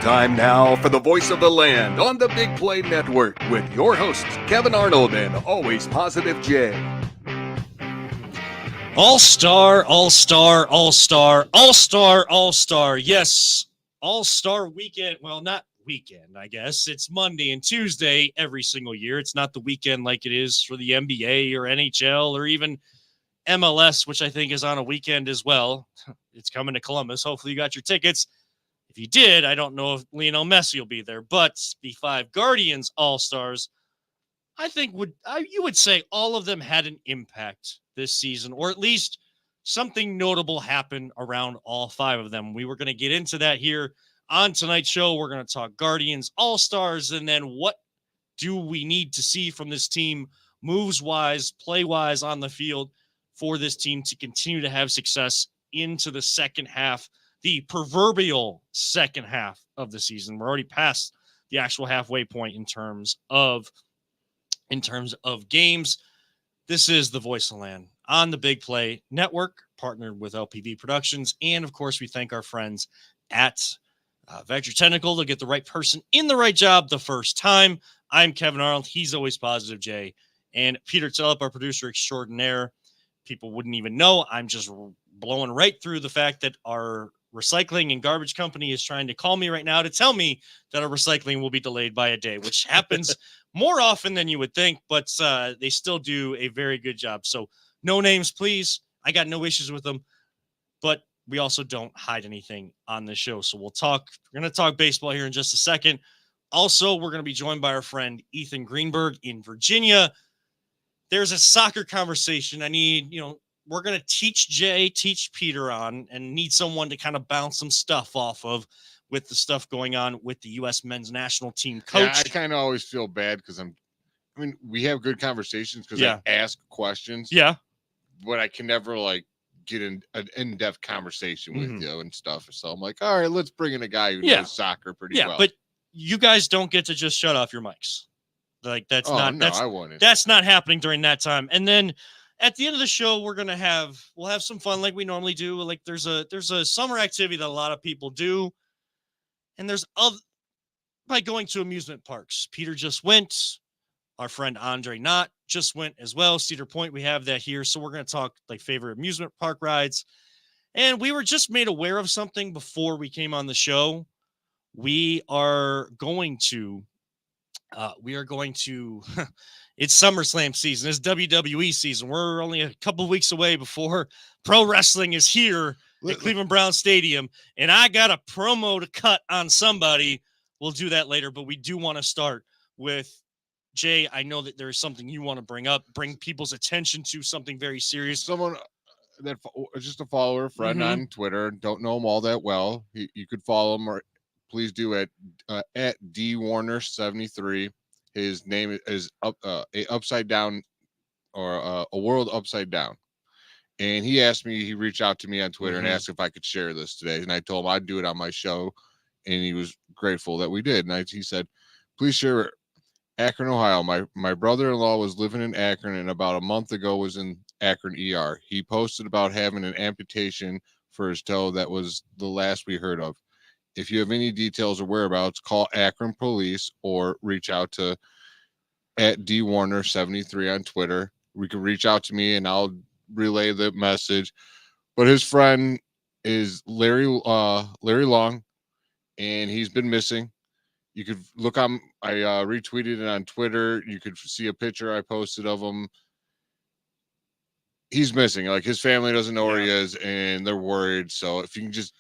Time now for the voice of the land on the Big Play Network with your hosts, Kevin Arnold and Always Positive Jay. All-star, all-star, all-star, all-star, all-star. Yes, all-star weekend. Well, not weekend, I guess. It's Monday and Tuesday every single year. It's not the weekend like it is for the NBA or NHL or even MLS, which I think is on a weekend as well. It's coming to Columbus. Hopefully you got your tickets. If you did, I don't know if Lionel Messi will be there, but the 5 Guardians All-Stars, I think you would say all of them had an impact this season, or at least something notable happened around all 5 of them. We were going to get into that here on tonight's show. We're going to talk Guardians All-Stars, and then what do we need to see from this team moves-wise, play-wise on the field for this team to continue to have success into the second half, the proverbial second half of the season. We're already past the actual halfway point in terms of games. This is the Voice of the Land on the Big Play Network, partnered with LPV Productions. And of course, we thank our friends at Vector Technical to get the right person in the right job the first time. I'm Kevin Arnold. He's Always Positive Jay. And Peter Tillip, our producer extraordinaire. People wouldn't even know. I'm just blowing right through the fact that our recycling and garbage company is trying to call me right now to tell me that our recycling will be delayed by a day, which happens more often than you would think, but they still do a very good job. So no names, please. I got no issues with them, but we also don't hide anything on the show. So we're going to talk baseball here in just a second. Also, we're going to be joined by our friend Ethan Greenberg in Virginia. There's a soccer conversation we're going to teach Peter on, and need someone to kind of bounce some stuff off of with the stuff going on with the U.S. men's national team coach. Yeah, I kind of always feel bad because we have good conversations because I ask questions. Yeah. But I can never get in an in-depth conversation with you and stuff. So I'm like, all right, let's bring in a guy who knows soccer pretty well. But you guys don't get to just shut off your mics. That's not happening during that time. And then at the end of the show, we'll have some fun like we normally do. Like there's a summer activity that a lot of people do. And by going to amusement parks. Peter just went. Our friend Andre Knott just went as well. Cedar Point, we have that here. So we're going to talk favorite amusement park rides. And we were just made aware of something before we came on the show. We are going to it's SummerSlam season. It's WWE season. We're only a couple weeks away before pro wrestling is here at Cleveland Browns Stadium. And I got a promo to cut on somebody. We'll do that later, but we do want to start with Jay. I know that there is something you want to bring people's attention to, something very serious. Someone that just a follower, friend on Twitter. Don't know him all that well. You could follow him, or please do at dwarner73. His name is a upside down, or a world upside down. And he reached out to me on Twitter and asked if I could share this today. And I told him I'd do it on my show. And he was grateful that we did. And he said, please share Akron, Ohio. My brother-in-law was living in Akron and about a month ago was in Akron ER. He posted about having an amputation for his toe. That was the last we heard of. If you have any details or whereabouts, call Akron Police or reach out to at dwarner73 on Twitter. We can reach out to me and I'll relay the message. But his friend is Larry Long, and he's been missing. You could look on, I retweeted it on Twitter. You could see a picture I posted of him. He's missing. His family doesn't know where he is, and they're worried. So if you can just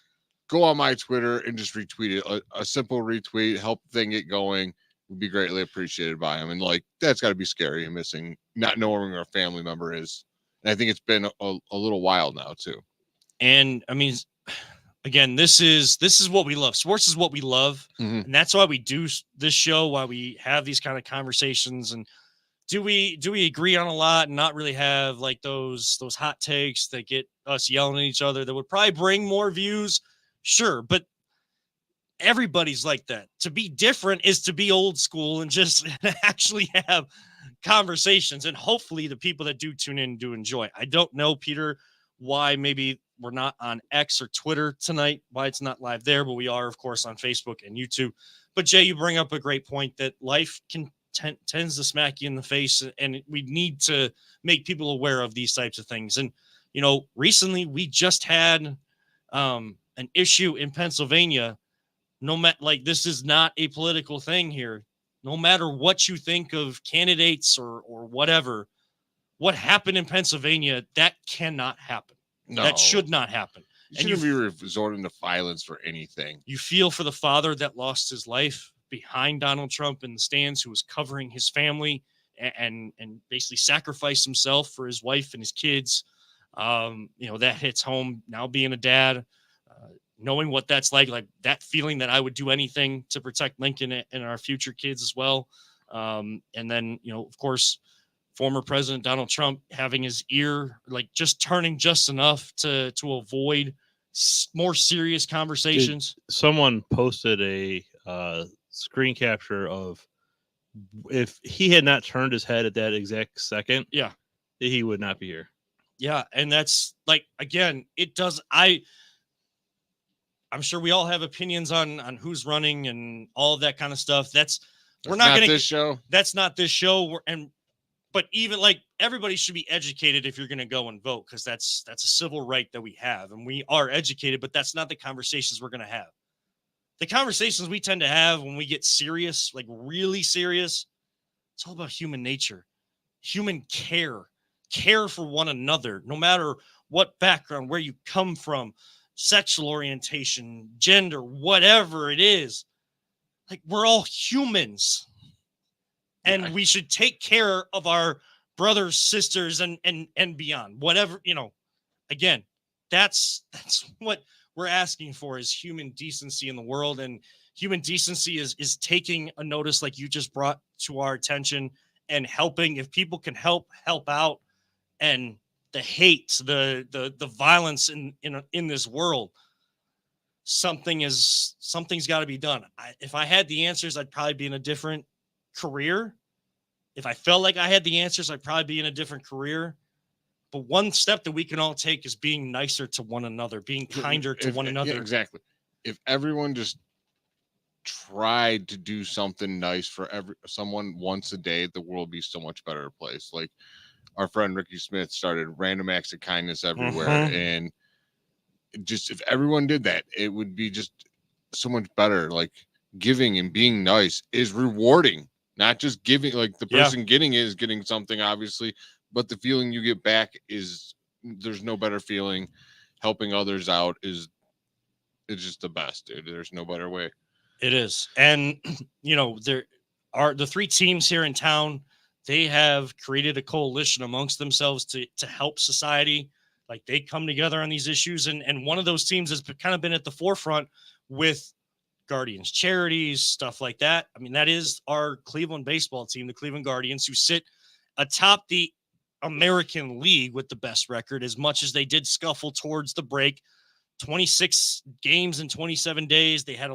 go on my Twitter and just retweet it, a simple retweet, help the thing get going, would be greatly appreciated by him. And that's got to be scary, and missing, not knowing where a family member is. And I think it's been a little while now too. And I mean, again, this is what we love. Sports is what we love. And that's why we do this show, why we have these kind of conversations. And do we agree on a lot and not really have those hot takes that get us yelling at each other that would probably bring more views? Sure. But everybody's like that. To be different is to be old school and just actually have conversations. And hopefully the people that do tune in do enjoy. I don't know, Peter, why maybe we're not on X or Twitter tonight, why it's not live there, but we are, of course, on Facebook and YouTube. But Jay, you bring up a great point that life tends to smack you in the face, and we need to make people aware of these types of things. And, recently we just had an issue in Pennsylvania. No matter, like, this is not a political thing here. No matter what you think of candidates or whatever, what happened in Pennsylvania, that cannot happen. No, that should not happen. You shouldn't be resorting to violence for anything. You feel for the father that lost his life behind Donald Trump in the stands, who was covering his family and basically sacrificed himself for his wife and his kids. That hits home now, being a dad, knowing what that's like that feeling that I would do anything to protect Lincoln and our future kids as well. And then, of course, former President Donald Trump having his ear, just turning just enough to avoid more serious conversations. Someone posted a screen capture of if he had not turned his head at that exact second, he would not be here. Yeah, and that's again, it does. I'm sure we all have opinions on who's running and all of that kind of stuff. We're not going to this show. That's not this show. But even everybody should be educated if you're going to go and vote, because that's a civil right that we have, and we are educated. But that's not the conversations we're going to have. The conversations we tend to have when we get serious, really serious, it's all about human nature, human care for one another, no matter what background, where you come from, sexual orientation, gender, whatever it is. We're all humans. And we should take care of our brothers, sisters, and beyond. Whatever, again, that's what we're asking for, is human decency in the world. And human decency is taking a notice like you just brought to our attention and helping. If people can help out, and the hate, the violence in this world, something's got to be done. If I had the answers, I'd probably be in a different career. If I felt like I had the answers, I'd probably be in a different career. But one step that we can all take is being nicer to one another, being kinder to one another. Yeah, exactly. If everyone just tried to do something nice for someone once a day, the world would be so much better place. Like our friend Ricky Smith started random acts of kindness everywhere. And just, if everyone did that, it would be just so much better. Giving and being nice is rewarding. Not just giving, the person getting it is getting something, obviously, but the feeling you get back there's no better feeling. Helping others out it's just the best, dude. There's no better way. It is. And, there are the three teams here in town. They have created a coalition amongst themselves to help society. They come together on these issues. And one of those teams has kind of been at the forefront with Guardians charities, stuff like that. I mean, that is our Cleveland baseball team, the Cleveland Guardians, who sit atop the American League with the best record, as much as they did scuffle towards the break. 26 games in 27 days. They had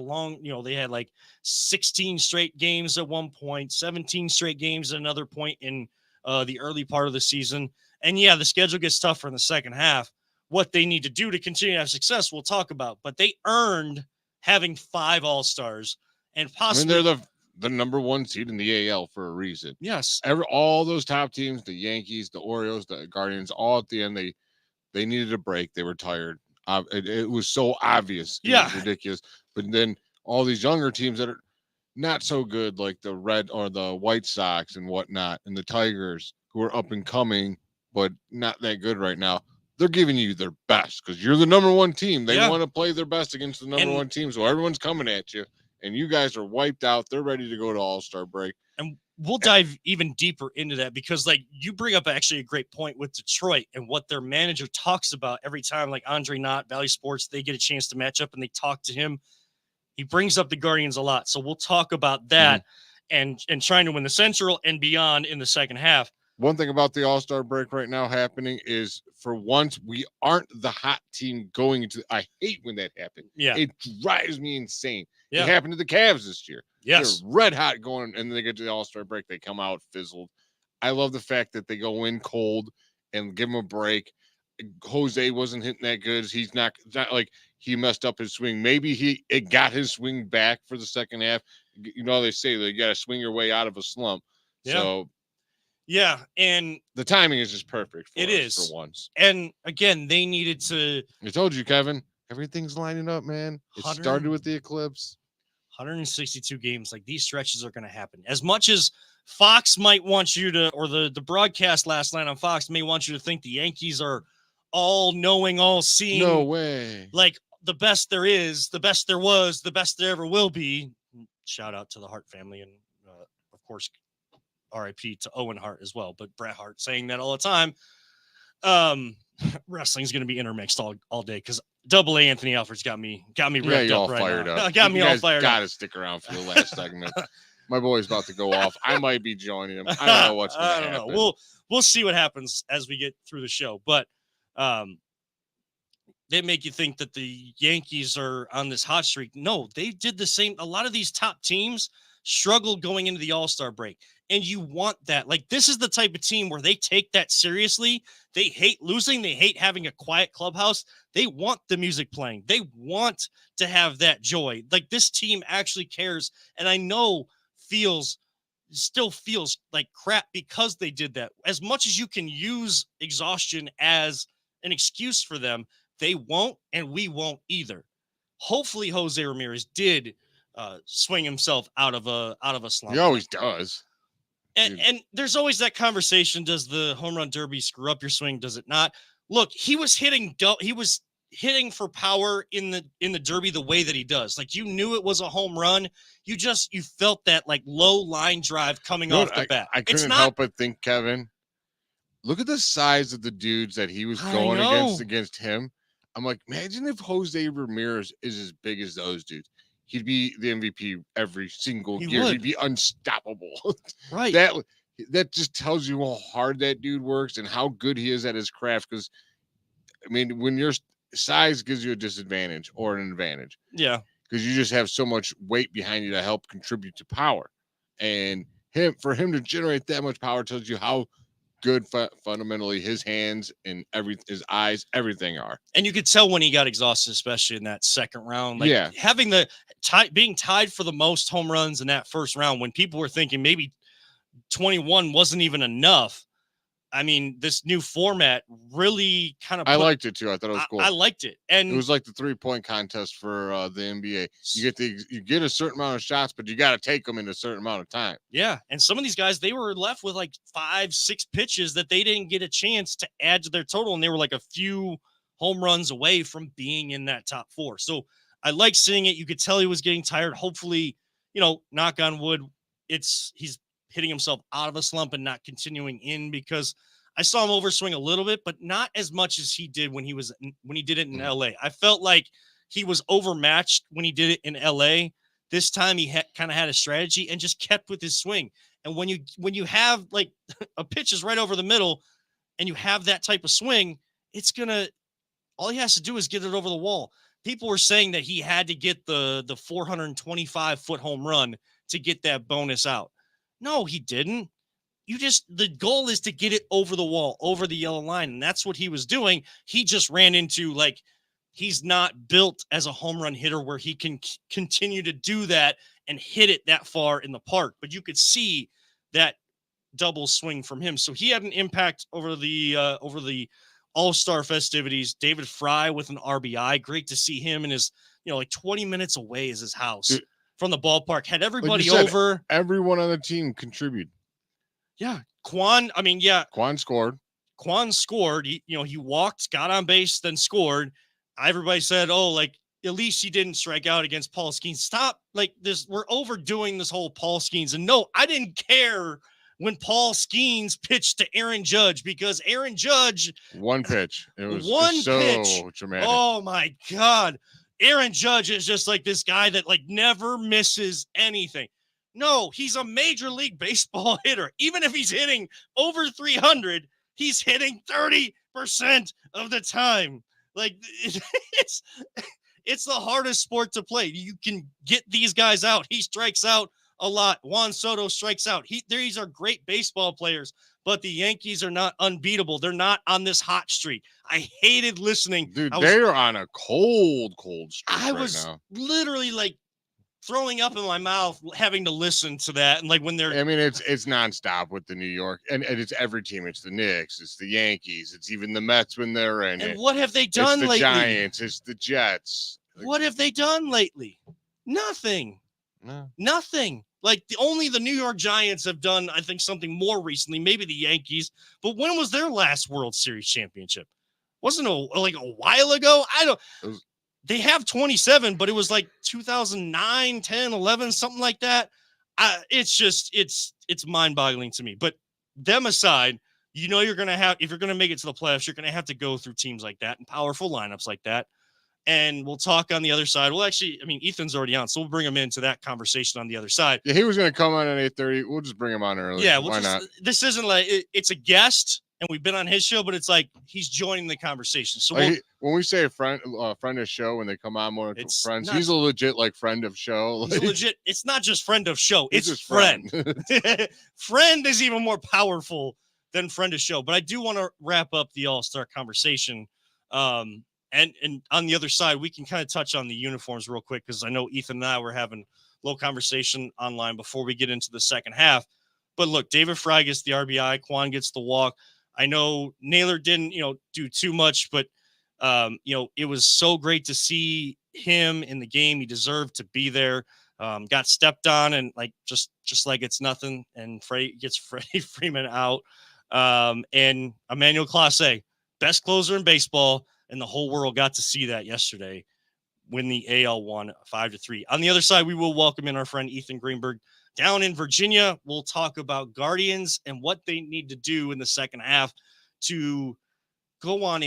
they had 16 straight games at one point, 17 straight games at another point in the early part of the season. And the schedule gets tougher in the second half. What they need to do to continue to have success, we'll talk about. But they earned having 5 All-Stars, and possibly they're the number 1 seed in the AL for a reason. Yes. All those top teams, the Yankees, the Orioles, the Guardians, all at the end, they needed a break. They were tired. It was so obvious. It was ridiculous. But then all these younger teams that are not so good, like the Red or the White Sox and whatnot, and the Tigers, who are up and coming, but not that good right now, they're giving you their best because you're the number 1 team. They want to play their best against the number 1 team. So everyone's coming at you, and you guys are wiped out. They're ready to go to All-Star break. And we'll dive even deeper into that, because you bring up actually a great point with Detroit and what their manager talks about every time, Andre Knott, Valley Sports, they get a chance to match up and they talk to him. He brings up the Guardians a lot. So we'll talk about that and trying to win the Central and beyond in the second half. One thing about the All-Star break right now happening is, for once, we aren't the hot team going into. I hate when that happens. Yeah. It drives me insane. Yeah. It happened to the Cavs this year. Yes. They're red hot going, and then they get to the All-Star break. They come out fizzled. I love the fact that they go in cold and give them a break. Jose wasn't hitting that good. It's not like he messed up his swing. Maybe it got his swing back for the second half. You know, they say that you got to swing your way out of a slump. Yeah. So yeah, and the timing is just perfect. It is for once. And again, they needed to. I told you, Kevin. Everything's lining up, man. It started with the eclipse. 162 games. Like, these stretches are going to happen. As much as Fox might want you to, or the broadcast last night on Fox may want you to think the Yankees are all knowing, all seeing. No way. Like, the best there is, the best there was, the best there ever will be. Shout out to the Hart family. And of course, RIP to Owen Hart as well. But Bret Hart saying that all the time. Wrestling's going to be intermixed all day because Double A Anthony Alfred's got me ripped up right fired now. up. Got me all fired up. Gotta stick around for the last segment. My boy's about to go off. I might be joining him. I don't know what's going to happen. We'll see what happens as we get through the show. But they make you think that the Yankees are on this hot streak. No, they did the same. A lot of these top teams struggled going into the All-Star break. And you want that. Like, this is the type of team where they take that seriously. They hate losing. They hate having a quiet clubhouse. They want the music playing. They want to have that joy. Like, this team actually cares. And I know still feels like crap because they did that. As much as you can use exhaustion as an excuse for them, they won't, and we won't either. Hopefully Jose Ramirez did swing himself out of a slump. He always does. And there's always that conversation. Does the home run derby screw up your swing? Does it not? Look, he was hitting for power in the derby the way that he does. Like, you knew it was a home run. You felt that like low line drive coming off the bat. I couldn't help but think, Kevin, look at the size of the dudes that he was going against him. I'm like, imagine if Jose Ramirez is as big as those dudes. He'd be the MVP every single year. He'd be unstoppable. Right. That just tells you how hard that dude works and how good he is at his craft. Because, I mean, when your size gives you a disadvantage or an advantage. Yeah. Because you just have so much weight behind you to help contribute to power. And for him to generate that much power tells you how good fundamentally his hands and his eyes, everything are. And you could tell when he got exhausted, especially in that second round. Like, yeah. Having being tied for the most home runs in that first round when people were thinking maybe 21 wasn't even enough. I mean, this new format really kind of. I liked it too. I thought it was cool. I liked it, and it was like the 3-point contest for the NBA. You get a certain amount of shots, but you got to take them in a certain amount of time. Yeah, and some of these guys, they were left with like 5-6 pitches that they didn't get a chance to add to their total, and they were like a few home runs away from being in that top 4. So I like seeing it. You could tell he was getting tired. Hopefully, knock on wood, he's hitting himself out of a slump and not continuing in, because I saw him overswing a little bit, but not as much as he did when he did it in LA. I felt like he was overmatched when he did it in LA. This time he kind of had a strategy and just kept with his swing. And when you have like a pitch is right over the middle and you have that type of swing, all he has to do is get it over the wall. People were saying that he had to get the 425-foot home run to get that bonus out. No, he didn't. The goal is to get it over the wall, over the yellow line. And that's what he was doing. He just ran into, like, he's not built as a home run hitter where he can continue to do that and hit it that far in the park. But you could see that double swing from him. So he had an impact over the All-Star festivities. David Fry with an RBI. Great to see him in his, like 20 minutes away is his house from the ballpark. Had everybody over. Everyone on the team contributed. Yeah. Quan scored. Quan scored. He walked, got on base, then scored. Everybody said, oh, like, at least he didn't strike out against Paul Skeens. Stop. Like, this, we're overdoing this whole Paul Skeens. And no, I didn't care when Paul Skeens pitched to Aaron Judge, because Aaron Judge. One pitch. It was so dramatic. Oh, my God. Aaron Judge is just like this guy that, like, never misses anything. No, he's a Major League Baseball hitter. Even if he's hitting over 300, he's hitting 30% of the time. Like, it's the hardest sport to play. You can get these guys out. He strikes out a lot. Juan Soto strikes out. These are great baseball players, but the Yankees are not unbeatable. They're not on this hot streak. I hated listening. Dude, they're on a cold streak I right was now. literally like throwing up in my mouth having to listen to that. And like when they're, I mean, it's nonstop with the New York, and it's every team. It's the Knicks, it's the Yankees, it's even the Mets when they're in and it. what have they done It's the lately? Giants, it's the Jets. What have they done lately? Nothing. No. Nothing. Like only the New York Giants have done, I think, something more recently, maybe the Yankees. But when was their last World Series championship? Wasn't like a while ago? They have 27, but it was like 2009, 10, 11, something like that. It's mind-boggling to me. But them aside, you're going to have, if you're going to make it to the playoffs, you're going to have to go through teams like that and powerful lineups like that. And we'll talk on the other side. Well, actually, I mean, Ethan's already on, so we'll bring him into that conversation on the other side. Yeah, he was going to come on at 8:30. We'll just bring him on early. Yeah, why not? This isn't like it's a guest, and we've been on his show, but it's like he's joining the conversation. So when we say a friend of show, when they come on more friends, he's a legit like friend of show. He's legit. It's not just friend of show; it's friend. Friend is even more powerful than friend of show. But I do want to wrap up the All-Star conversation. And on the other side, we can kind of touch on the uniforms real quick because I know Ethan and I were having a little conversation online before we get into the second half. But look, David Fry gets the RBI, Kwan gets the walk. I know Naylor didn't, do too much, but it was so great to see him in the game. He deserved to be there. Got stepped on and like just like it's nothing. And gets Freddie Freeman out. And Emmanuel Clase, best closer in baseball. And the whole world got to see that yesterday when the AL won 5-3. On the other side, we will welcome in our friend Ethan Greenberg down in Virginia. We'll talk about Guardians and what they need to do in the second half to go on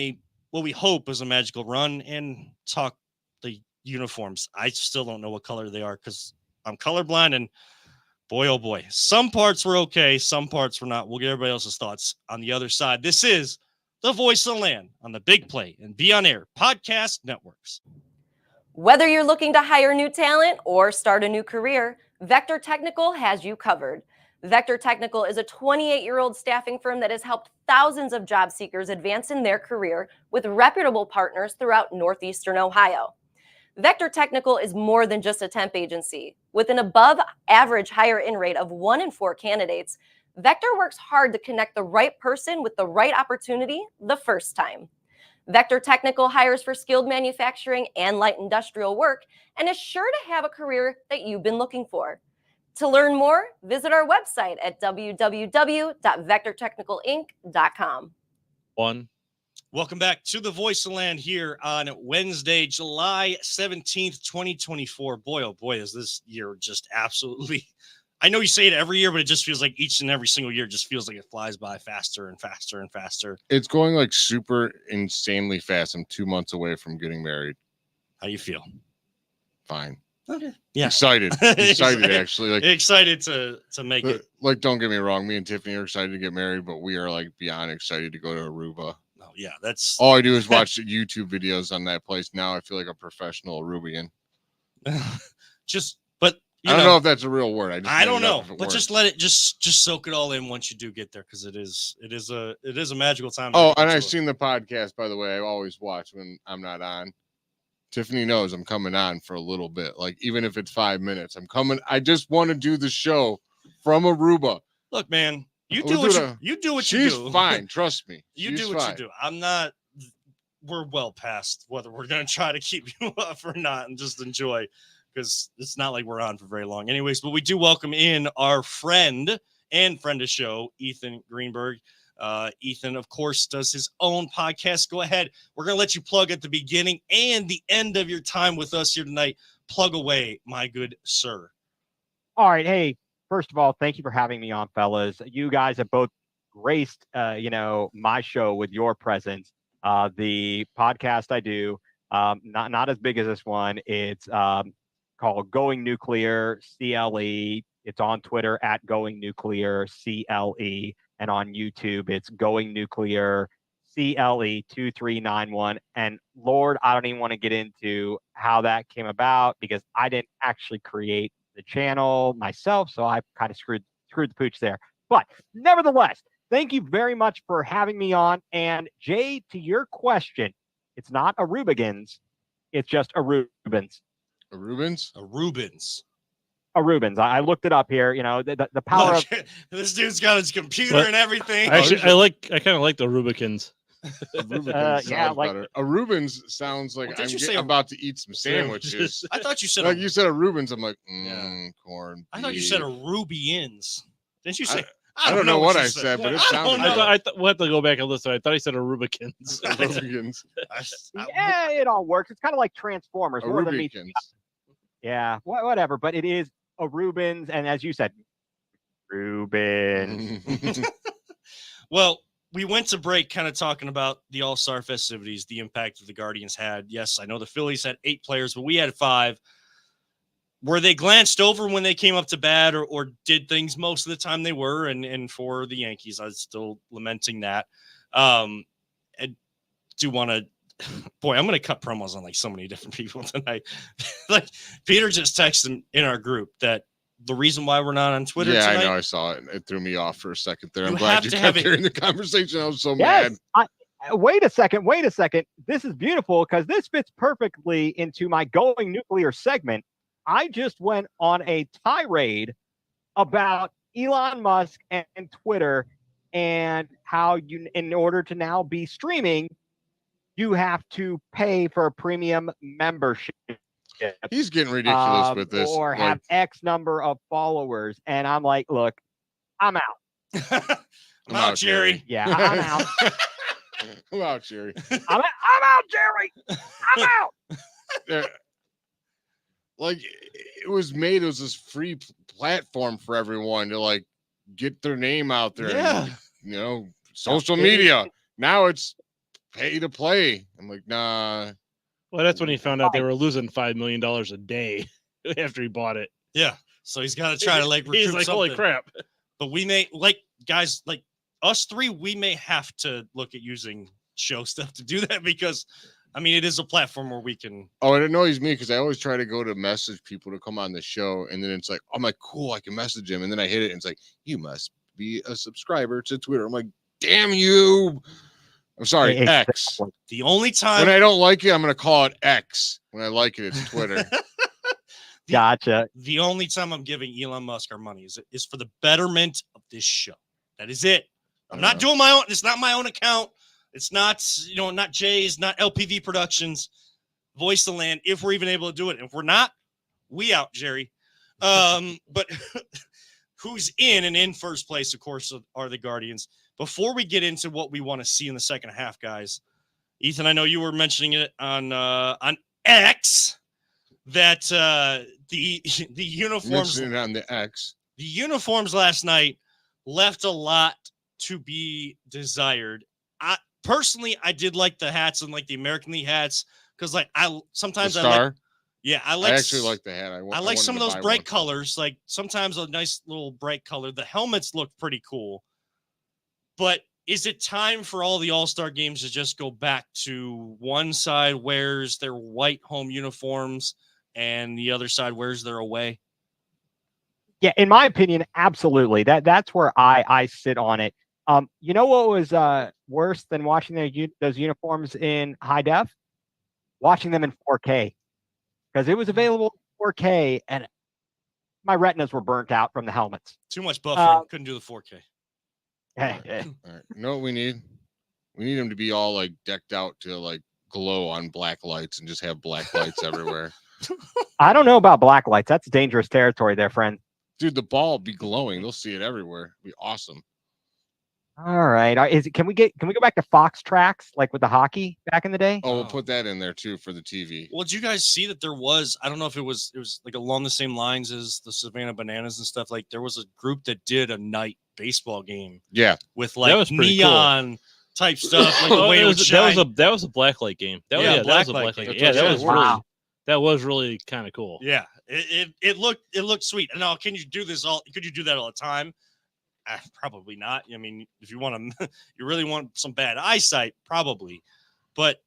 what we hope is a magical run and talk the uniforms. I still don't know what color they are because I'm colorblind, and boy, oh boy, some parts were okay, some parts were not. We'll get everybody else's thoughts on the other side. This is the Voice of the Land on the Big Play and Be On Air podcast networks. Whether you're looking to hire new talent or start a new career, Vector Technical has you covered. Vector Technical is a 28-year-old staffing firm that has helped thousands of job seekers advance in their career with reputable partners throughout Northeastern Ohio. Vector Technical is more than just a temp agency. With an above-average hire-in rate of 1 in 4 candidates, Vector works hard to connect the right person with the right opportunity the first time. Vector Technical hires for skilled manufacturing and light industrial work and is sure to have a career that you've been looking for. To learn more, visit our website at www.vectortechnicalinc.com. Welcome back to the Voice of Land here on Wednesday, July 17th, 2024. Boy, oh boy, is this year just absolutely... I know you say it every year, but it just feels like each and every single year just feels like it flies by faster and faster and faster. It's going like super insanely fast. I'm 2 months away from getting married. How do you feel? Fine. Okay. Yeah. Excited actually. Like excited to make it. Like, don't get me wrong. Me and Tiffany are excited to get married, but we are like beyond excited to go to Aruba. Oh yeah. That's all I do is watch YouTube videos on that place. Now I feel like a professional Arubian. I don't know if that's a real word. I don't know, but just let it just soak it all in once you do get there, because it is a magical time. Oh, and I've seen the podcast, by the way. I always watch when I'm not on. Tiffany knows I'm coming on for a little bit, like even if it's 5 minutes. I'm coming. I just want to do the show from Aruba. Look, man, you do what you do. She's fine. Trust me. You do what you do. I'm not. We're well past whether we're gonna try to keep you up or not, and just enjoy. Because it's not like we're on for very long. Anyways, but we do welcome in our friend and friend of show, Ethan Greenberg. Ethan, of course, does his own podcast. Go ahead. We're going to let you plug at the beginning and the end of your time with us here tonight. Plug away, my good sir. All right. Hey, first of all, thank you for having me on, fellas. You guys have both graced, my show with your presence. The podcast I do, not as big as this one. It's called Going Nuclear CLE. It's on Twitter at Going Nuclear CLE, and on YouTube it's Going Nuclear CLE 2391. And Lord, I don't even want to get into how that came about because I didn't actually create the the channel myself, so I kind of screwed the pooch there. But nevertheless, thank you very much for having me on. And Jay, to your question, it's not a Rubigans, it's just a Rubens. A Rubens? A Rubens. A Rubens. I looked it up here. You know, the power of this dude's got his computer What? and everything. Actually, I kind of like the Rubicans. A Rubens yeah, sounds like- better. A Rubens sounds like Well, did I'm you getting say a- about to eat some sandwiches. I thought you said Like a, you said a Rubens, I'm like, Yeah. corn. I thought you said a beef. Rubians. Didn't you say? I don't know what I you said, but it I sounded don't know. I thought we'll have to go back and listen. I thought he said a Rubicans. Rubikins. yeah, it all works. It's kind of like Transformers. A More than me. Rubikins. Yeah, whatever. But it is a Rubens, and as you said, Rubens. Well, we went to break kind of talking about the All-Star festivities, the impact that the Guardians had. Yes, I know the Phillies had 8 players, but we had 5. Were they glanced over when they came up to bat or did things most of the time they were? And for the Yankees, I was still lamenting that. I do want to, boy, I'm going to cut promos on like so many different people tonight. Like Peter just texted in our group that the reason why we're not on Twitter Yeah, tonight, I know. I saw it. It threw me off for a second there. I'm You glad have you to kept have it- hearing the conversation. I was so mad. Yes. Wait a second. This is beautiful because this fits perfectly into my going nuclear segment. I just went on a tirade about Elon Musk and Twitter and how you, in order to now be streaming, you have to pay for a premium membership. He's getting ridiculous with this. Or have X number of followers. And I'm like, look, I'm out. I'm out, Jerry. Yeah, I'm out. I'm out, Jerry. I'm out, Jerry. I'm out. There- like it was this free platform for everyone to like get their name out there. Yeah. And, you know, social media. Now it's pay to play. I'm like, nah. Well, that's when he found out they were losing $5 million a day after he bought it. Yeah. So he's got to try to like recruit He's like, holy something. crap. But we may like guys like us 3, we may have to look at using show stuff to do that because I mean it is a platform where we can. Oh, it annoys me because I always try to go to message people to come on the show, and then it's like, I'm like, cool, I can message him, and then I hit it, and it's like, you must be a subscriber to Twitter. I'm like, damn you. I'm sorry, X. The only time When I don't like it, I'm gonna call it X. When I like it, it's Twitter. Gotcha. the only time I'm giving Elon Musk our money is for the betterment of this show. That is it. I'm not doing my own. It's not my own account. It's not, not Jay's, not LPV Productions, Voice of the Land, if we're even able to do it. If we're not, we out, Jerry. But who's in first place, of course, are the Guardians. Before we get into what we want to see in the second half, guys, Ethan, I know you were mentioning it on X that the uniforms Mentioning it on the X. The uniforms last night left a lot to be desired. I did like the hats and like the American League hats because like sometimes The I like, star. yeah, I actually like the hat. I like some of those bright colors. Like sometimes a nice little bright color. The helmets look pretty cool. But is it time for all the All-Star games to just go back to one side wears their white home uniforms and the other side wears their away? Yeah, in my opinion, absolutely. That's where I sit on it. You know what was worse than watching those uniforms in high def? Watching them in 4K, because it was available in 4K, and my retinas were burnt out from the helmets. Too much buffering. Couldn't do the 4K. All right. You know what we need? We need them to be all like decked out to like glow on black lights and just have black lights everywhere. I don't know about black lights. That's dangerous territory there, friend. Dude, the ball be glowing. They'll see it everywhere. It'd be awesome. All right. Can we go back to Fox tracks like with the hockey back in the day? Oh, we'll put that in there too for the TV. Well, did you guys see that there was, I don't know if it was like along the same lines as the Savannah Bananas and stuff. Like there was a group that did a night baseball game. Yeah. With That like was pretty neon type stuff. Like the way it would shine. that was a blacklight game. That was a blacklight game. Yeah, that was really kind of cool. Yeah. It looked sweet. Now, could you do that all the time? Probably not. I mean, if you want to, you really want some bad eyesight, probably. But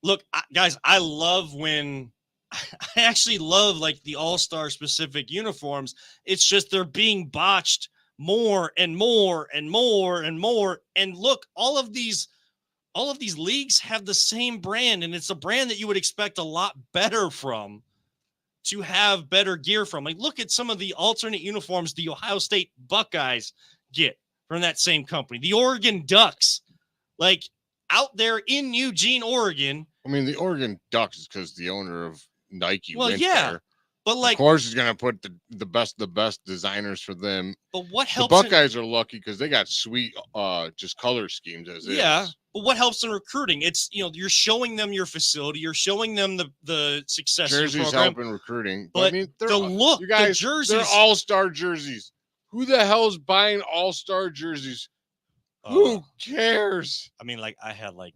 look, guys, I love when I actually love like the all-star specific uniforms. It's just they're being botched more and more and more and more. And look, all of these leagues have the same brand, and it's a brand that you would expect a lot better from to have better gear from. Like, look at some of the alternate uniforms the Ohio State Buckeyes get from that same company. The Oregon Ducks, like out there in Eugene, Oregon. I mean, the Oregon Ducks is because the owner of Nike went there. But like, of course, he's gonna put the best designers for them. But what helps? The Buckeyes are lucky because they got sweet, just color schemes as is. But what helps in recruiting? It's you're showing them your facility, you're showing them the success. Jerseys of your program, help in recruiting, but I mean, the look, you guys, the jerseys, they're all-star jerseys. Who the hell's buying all-star jerseys? Who cares? I mean, like I had like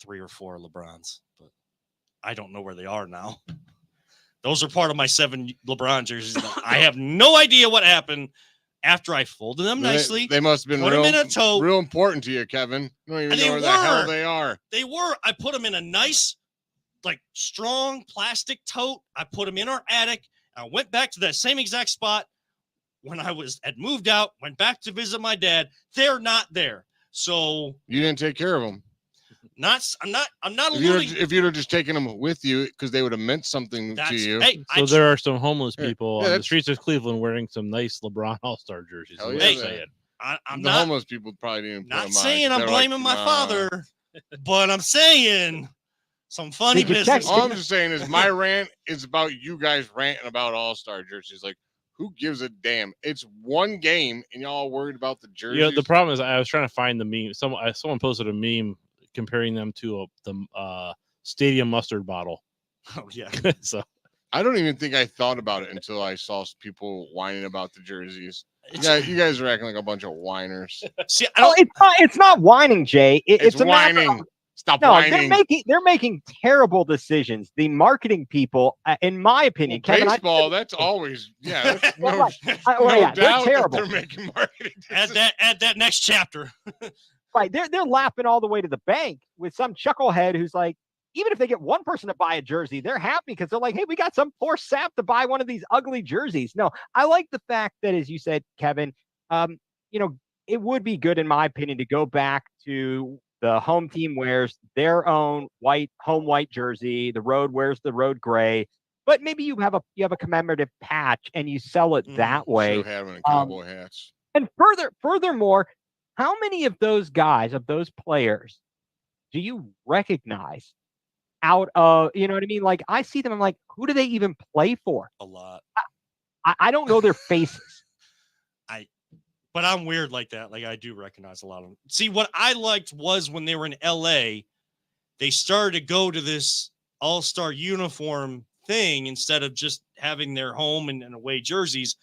3 or 4 LeBrons, but I don't know where they are now. Those are part of my 7 LeBron jerseys. I have no idea what happened after I folded them nicely. They must have been real important to you, Kevin. You don't even know where the hell they are. They were. I put them in a nice, like strong plastic tote. I put them in our attic. I went back to that same exact spot when I had moved out, went back to visit my dad. They're not there. So you didn't take care of them. I'm not alluding. If you'd have just taken them with you, because they would have meant something to you. Hey, so there are some homeless people on the streets of Cleveland wearing some nice LeBron All-Star jerseys. I'm the homeless homeless people probably didn't. Not saying I'm blaming my father, but I'm saying some funny business. All I'm just saying is my rant is about you guys ranting about All-Star jerseys. Like, who gives a damn? It's one game, and y'all worried about the jerseys. Yeah, the problem is I was trying to find the meme. Someone posted a meme comparing them to the stadium mustard bottle. Oh yeah. So I don't even think I thought about it until I saw people whining about the jerseys. Yeah, you guys are acting like a bunch of whiners. See, it's not whining, Jay. It's whining. Stop no, whining. They're making terrible decisions. The marketing people, in my opinion, Kevin, baseball. That's always that's they're terrible. They're making marketing decisions. Add that next chapter. Right, they're laughing all the way to the bank with some chucklehead who's like, even if they get one person to buy a jersey, they're happy because they're like, hey, we got some poor sap to buy one of these ugly jerseys. No, I like the fact that, as you said, Kevin, it would be good, in my opinion, to go back to the home team wears their own home white jersey. The road wears the road gray. But maybe you have a commemorative patch and you sell it that way. Having cowboy hats. And furthermore, how many of those guys, of those players, do you recognize out of, you know what I mean? Like, I see them, I'm like, who do they even play for? A lot. I don't know their faces. But I'm weird like that. Like, I do recognize a lot of them. See, what I liked was when they were in LA, they started to go to this all-star uniform thing instead of just having their home and away jerseys.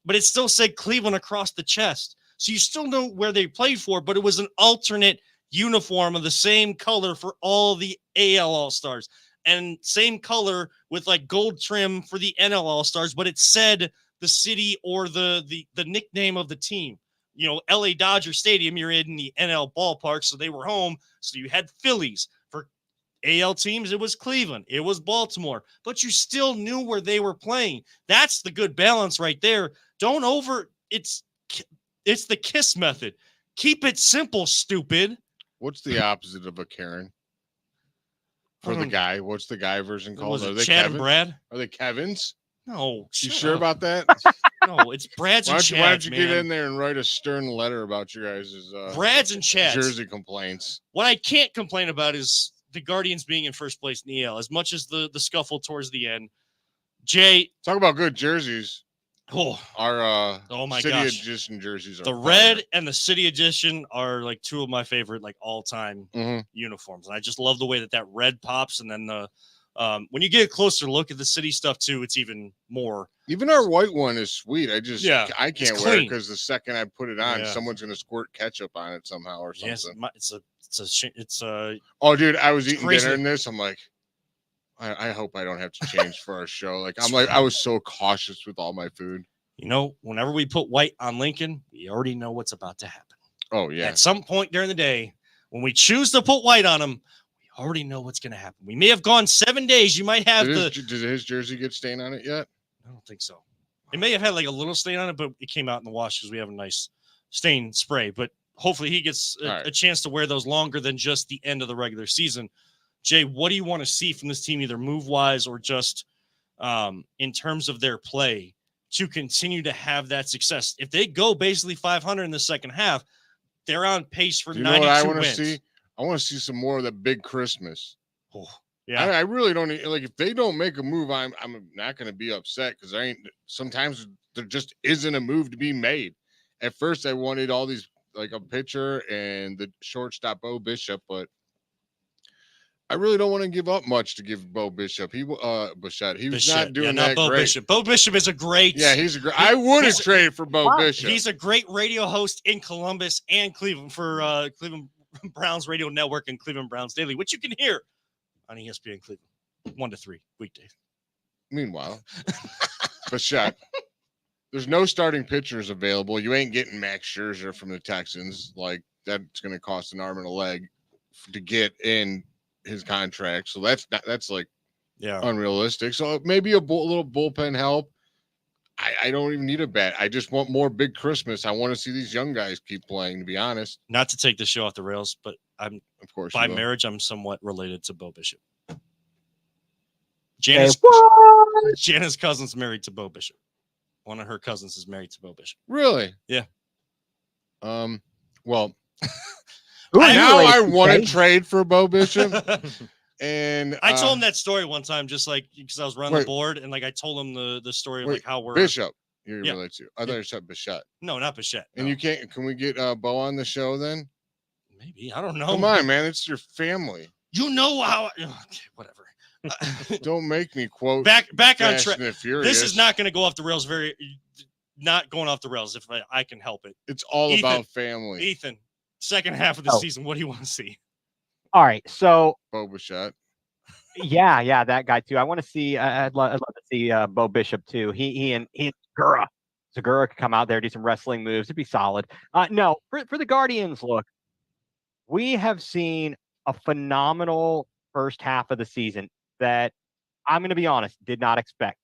But it still said Cleveland across the chest. So you still know where they played for, but it was an alternate uniform of the same color for all the AL All-Stars and same color with like gold trim for the NL All-Stars, but it said the city or the nickname of the team. LA Dodger Stadium, you're in the NL ballpark, so they were home. So you had Phillies. For AL teams, it was Cleveland. It was Baltimore. But you still knew where they were playing. That's the good balance right there. It's the KISS method. Keep it simple, stupid. What's the opposite of a Karen? For the guy, what's the guy version called? Are they Chad and Brad? Are they Kevins? No. You sure about that? No, it's Brad's and Chads. Why don't you get in there and write a stern letter about your guys' Brad's and Chads jersey complaints? What I can't complain about is the Guardians being in first place in the AL, as much as the scuffle towards the end. Jay, talk about good jerseys. Our my City gosh. Edition jerseys are the red and the City Edition are like two of my favorite all-time uniforms, and I just love the way that red pops. And then the when you get a closer look at the City stuff too, it's even more. Even our white one is sweet. I can't wear it because the second I put it on, someone's gonna squirt ketchup on it somehow or something. It's oh, dude, I was eating dinner in this. I'm like, I hope I don't have to change for our show. Like, I was so cautious with all my food. Whenever we put white on Lincoln, we already know what's about to happen. Oh, yeah. At some point during the day, when we choose to put white on him, we already know what's going to happen. We may have gone 7 days. You might have did his jersey get stained on it yet? I don't think so. It may have had like a little stain on it, but it came out in the wash because we have a nice stain spray. But hopefully he gets a chance to wear those longer than just the end of the regular season. Jay, what do you want to see from this team, either move-wise or just in terms of their play, to continue to have that success? If they go basically 500 in the second half, they're on pace for 92 what I want wins. to see? I want to see some more of the big Christmas. Oh, yeah. I really don't like, if they don't make a move, I'm not going to be upset, because sometimes there just isn't a move to be made. At first I wanted all these, like a pitcher and the shortstop Bo Bishop, but I really don't want to give up much to give Bo Bishop. Bichette. He was not doing that Bo great. Bishop. Bo Bishop is a great. Yeah, he's a great. I would have traded for Bo Bishop. He's a great radio host in Columbus and Cleveland for Cleveland Browns Radio Network and Cleveland Browns Daily, which you can hear on ESPN Cleveland 1 to 3 weekdays. Meanwhile, Bichette, there's no starting pitchers available. You ain't getting Max Scherzer from the Texans. Like, that's going to cost an arm and a leg to get in his contract. So that's unrealistic. So maybe a little bullpen help. I don't even need a bat. I just want more big Christmas. I want to see these young guys keep playing, to be honest. Not to take the show off the rails, but I'm, of course, by marriage, I'm somewhat related to Bo Bishop. Janice Cousin's married to Bo Bishop. One of her cousins is married to Bo Bishop. Really? Yeah. Well, now I want to trade for Bo Bishop. And I told him that story one time, just like because I was running the board, and like I told him the story of like how we're Bishop. You're related to. I thought you said Bichette. No, not Bichette. And you can't. Can we get Bo on the show then? Maybe, I don't know. Come on, man. It's your family. You know how. Okay, whatever. Don't make me quote. Back on track. This is not going to go off the rails. Not going off the rails if I can help it. It's all about family. Ethan, second half of the season, what do you want to see? All right, so Bo Bichette. Yeah, that guy too. I want to see. I'd love to see Bo Bishop too. He and Segura could come out there, do some wrestling moves. It'd be solid. No, for the Guardians, look, we have seen a phenomenal first half of the season that I'm going to be honest, did not expect.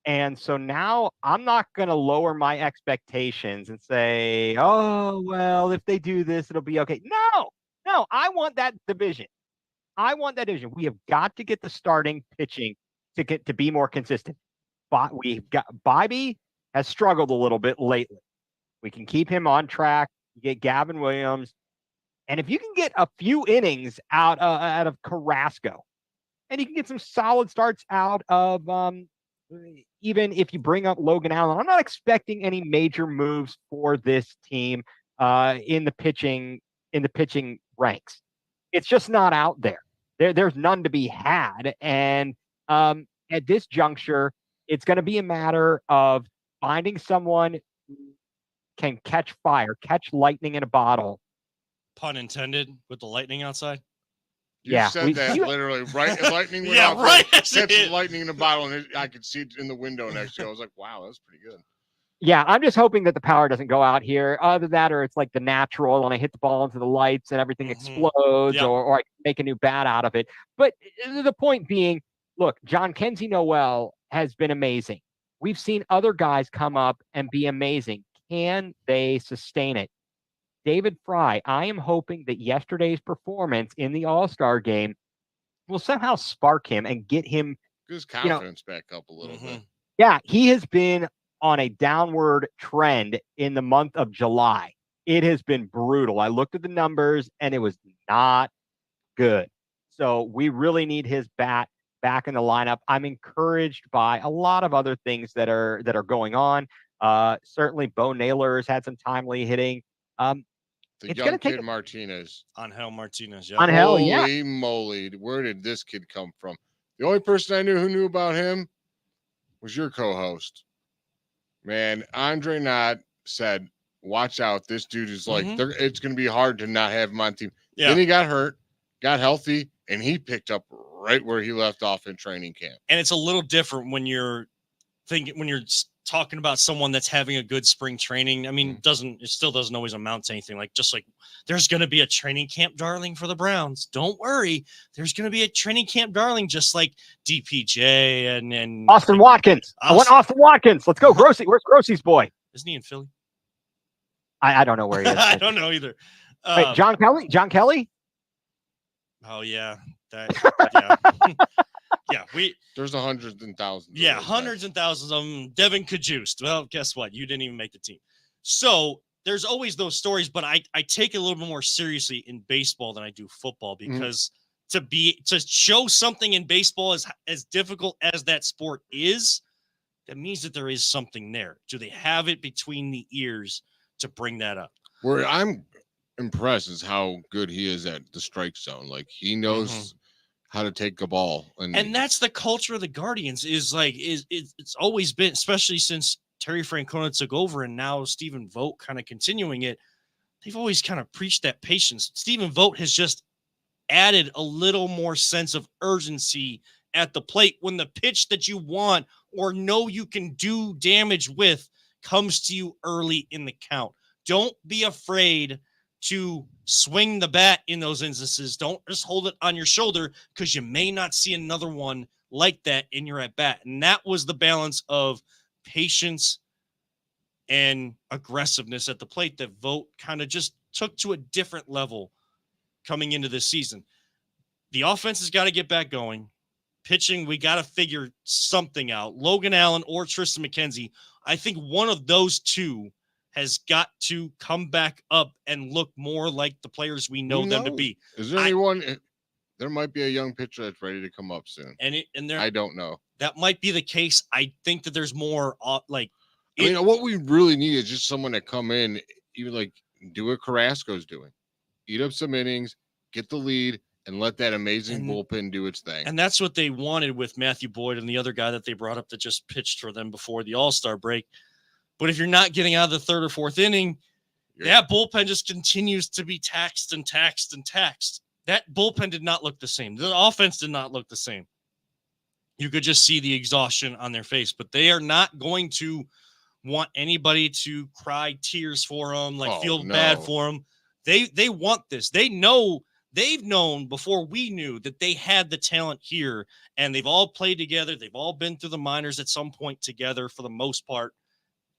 And so now I'm not going to lower my expectations and say, oh, well, if they do this, it'll be okay. No, I want that division. We have got to get the starting pitching to be more consistent. But we've got Bobby has struggled a little bit lately. We can keep him on track. You get Gavin Williams. And if you can get a few innings out of Carrasco, and you can get some solid starts out of even if you bring up Logan Allen, I'm not expecting any major moves for this team in the pitching ranks. It's just not out there. There's none to be had. And at this juncture, it's going to be a matter of finding someone who can catch fire, catch lightning in a bottle. Pun intended, with the lightning outside. You said that literally, right? Lightning went off. Right. Catch lightning in a bottle, and I could see it in the window next to you. I was like, wow, that's pretty good. Yeah, I'm just hoping that the power doesn't go out here. Other than that, or it's like the natural when I hit the ball into the lights and everything explodes, or I make a new bat out of it. But the point being, look, John Kenzie Noel has been amazing. We've seen other guys come up and be amazing. Can they sustain it? David Fry, I am hoping that yesterday's performance in the All-Star game will somehow spark him and get him his confidence back up a little bit. Yeah, he has been on a downward trend in the month of July. It has been brutal. I looked at the numbers and it was not good. So we really need his bat back in the lineup. I'm encouraged by a lot of other things that are going on. Certainly Bo Naylor has had some timely hitting. The young kid Martinez. Angel Martinez. Yeah. Holy moly. Where did this kid come from? The only person I knew who knew about him was your co-host. Man, Andre Knott said, watch out. This dude is like, it's going to be hard to not have him on team. Yeah. Then he got hurt, got healthy, and he picked up right where he left off in training camp. And it's a little different when you're talking about someone that's having a good spring training. I mean, it still doesn't always amount to anything. Like, just like there's going to be a training camp darling for the Browns. Don't worry. There's going to be a training camp darling, just like DPJ and Austin Watkins. I want Austin Watkins. Let's go. Grossy. Where's Grossy's boy? Isn't he in Philly? I don't know where he is. I don't know either. Wait, John Kelly? John Kelly? Oh yeah. Yeah. Yeah, there's hundreds and thousands. Yeah, hundreds and thousands of them. Devin Kajust. Well, guess what? You didn't even make the team. So there's always those stories, but I take it a little bit more seriously in baseball than I do football, because to show something in baseball as difficult as that sport is, that means that there is something there. Do they have it between the ears to bring that up? Where I'm impressed is how good he is at the strike zone. Like, he knows how to take the ball, and that's the culture of the Guardians. It's always been, especially since Terry Francona took over, and now Stephen Vogt kind of continuing it. They've always kind of preached that patience. Stephen Vogt has just added a little more sense of urgency at the plate when the pitch that you want or know you can do damage with comes to you early in the count. Don't be afraid to swing the bat in those instances. Don't just hold it on your shoulder, because you may not see another one like that in your at bat. And that was the balance of patience and aggressiveness at the plate that Vogt kind of just took to a different level coming into this season. The offense has got to get back going. Pitching, we got to figure something out. Logan Allen or Tristan McKenzie, I think one of those two has got to come back up and look more like the players we know them to be. Is there anyone? There might be a young pitcher that's ready to come up soon. I don't know. That might be the case. I think that there's more what we really need is just someone to come in, even like do what Carrasco's doing, eat up some innings, get the lead, and let that amazing bullpen do its thing. And that's what they wanted with Matthew Boyd and the other guy that they brought up that just pitched for them before the All-Star break. But if you're not getting out of the third or fourth inning, that bullpen just continues to be taxed and taxed and taxed. That bullpen did not look the same. The offense did not look the same. You could just see the exhaustion on their face, but they are not going to want anybody to cry tears for them, feel bad for them. They want this. They've known before we knew that they had the talent here, and they've all played together. They've all been through the minors at some point together for the most part.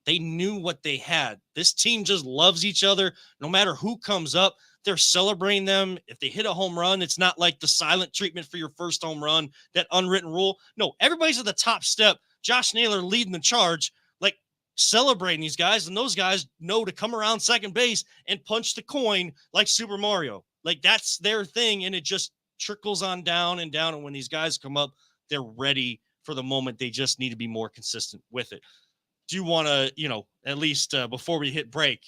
They knew what they had. This team just loves each other. No matter who comes up, they're celebrating them. If they hit a home run, it's not like the silent treatment for your first home run, that unwritten rule. No, everybody's at the top step. Josh Naylor leading the charge, celebrating these guys, and those guys know to come around second base and punch the coin like Super Mario. That's their thing, and it just trickles on down and down. And when these guys come up, they're ready for the moment. They just need to be more consistent with it. Do you want to, at least before we hit break,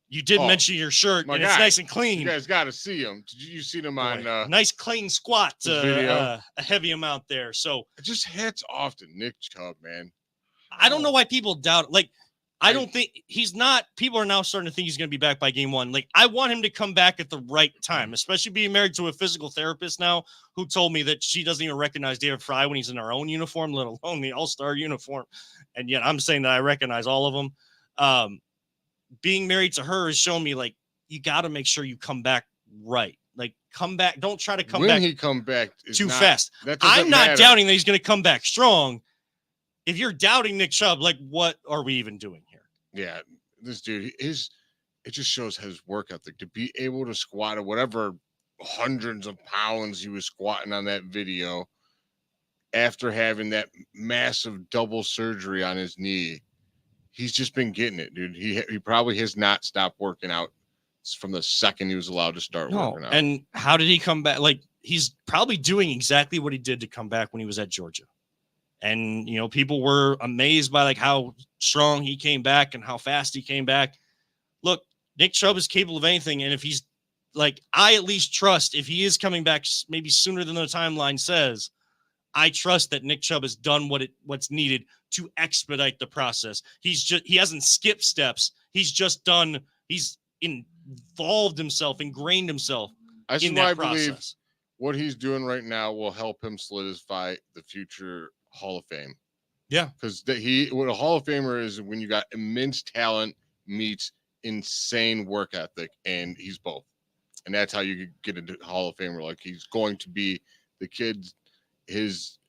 you did mention your shirt, and it's nice and clean. You guys got to see them. Did you see them on nice clean squat, a heavy amount there. So just hats off to Nick Chubb, man. I don't know why people doubt. I don't think he's not. People are now starting to think he's going to be back by game one. I want him to come back at the right time, especially being married to a physical therapist now who told me that she doesn't even recognize David Fry when he's in our own uniform, let alone the All-Star uniform. And yet I'm saying that I recognize all of them. Being married to her has shown me you got to make sure you come back right. Come back. Don't try to come back. When he come back too fast. I'm not doubting that he's going to come back strong. If you're doubting Nick Chubb, what are we even doing here? Yeah, this dude, it just shows his work ethic to be able to squat at whatever hundreds of pounds he was squatting on that video after having that massive double surgery on his knee. He's just been getting it, dude. He probably has not stopped working out from the second he was allowed to start working out. And how did he come back? He's probably doing exactly what he did to come back when he was at Georgia. And, people were amazed by how strong he came back and how fast he came back. Look, Nick Chubb is capable of anything. And if he's I at least trust if he is coming back maybe sooner than the timeline says, I trust that Nick Chubb has done what's needed to expedite the process. He hasn't skipped steps. He's involved himself, ingrained himself in that process. Believe what he's doing right now will help him solidify the future Hall of Fame. Yeah, because what a Hall of Famer is when you got immense talent meets insane work ethic, and he's both. And that's how you get into Hall of Famer. Like, he's going to be the kid. His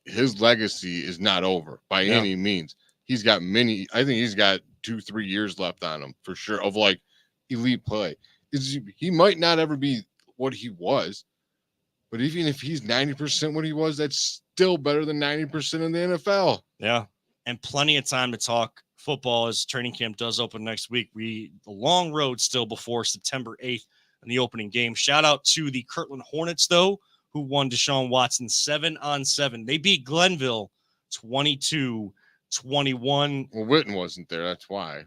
legacy is not over by any means. He's got I think he's got 2-3 years left on him for sure of like elite play. He might not ever be what he was, but even if he's 90% what he was, that's still better than 90% in the NFL. Yeah. And plenty of time to talk football as training camp does open next week. The long road still before September 8th in the opening game. Shout out to the Kirtland Hornets, though, who won Deshaun Watson 7-on-7. They beat Glenville 22-21. Well, Witten wasn't there. That's why.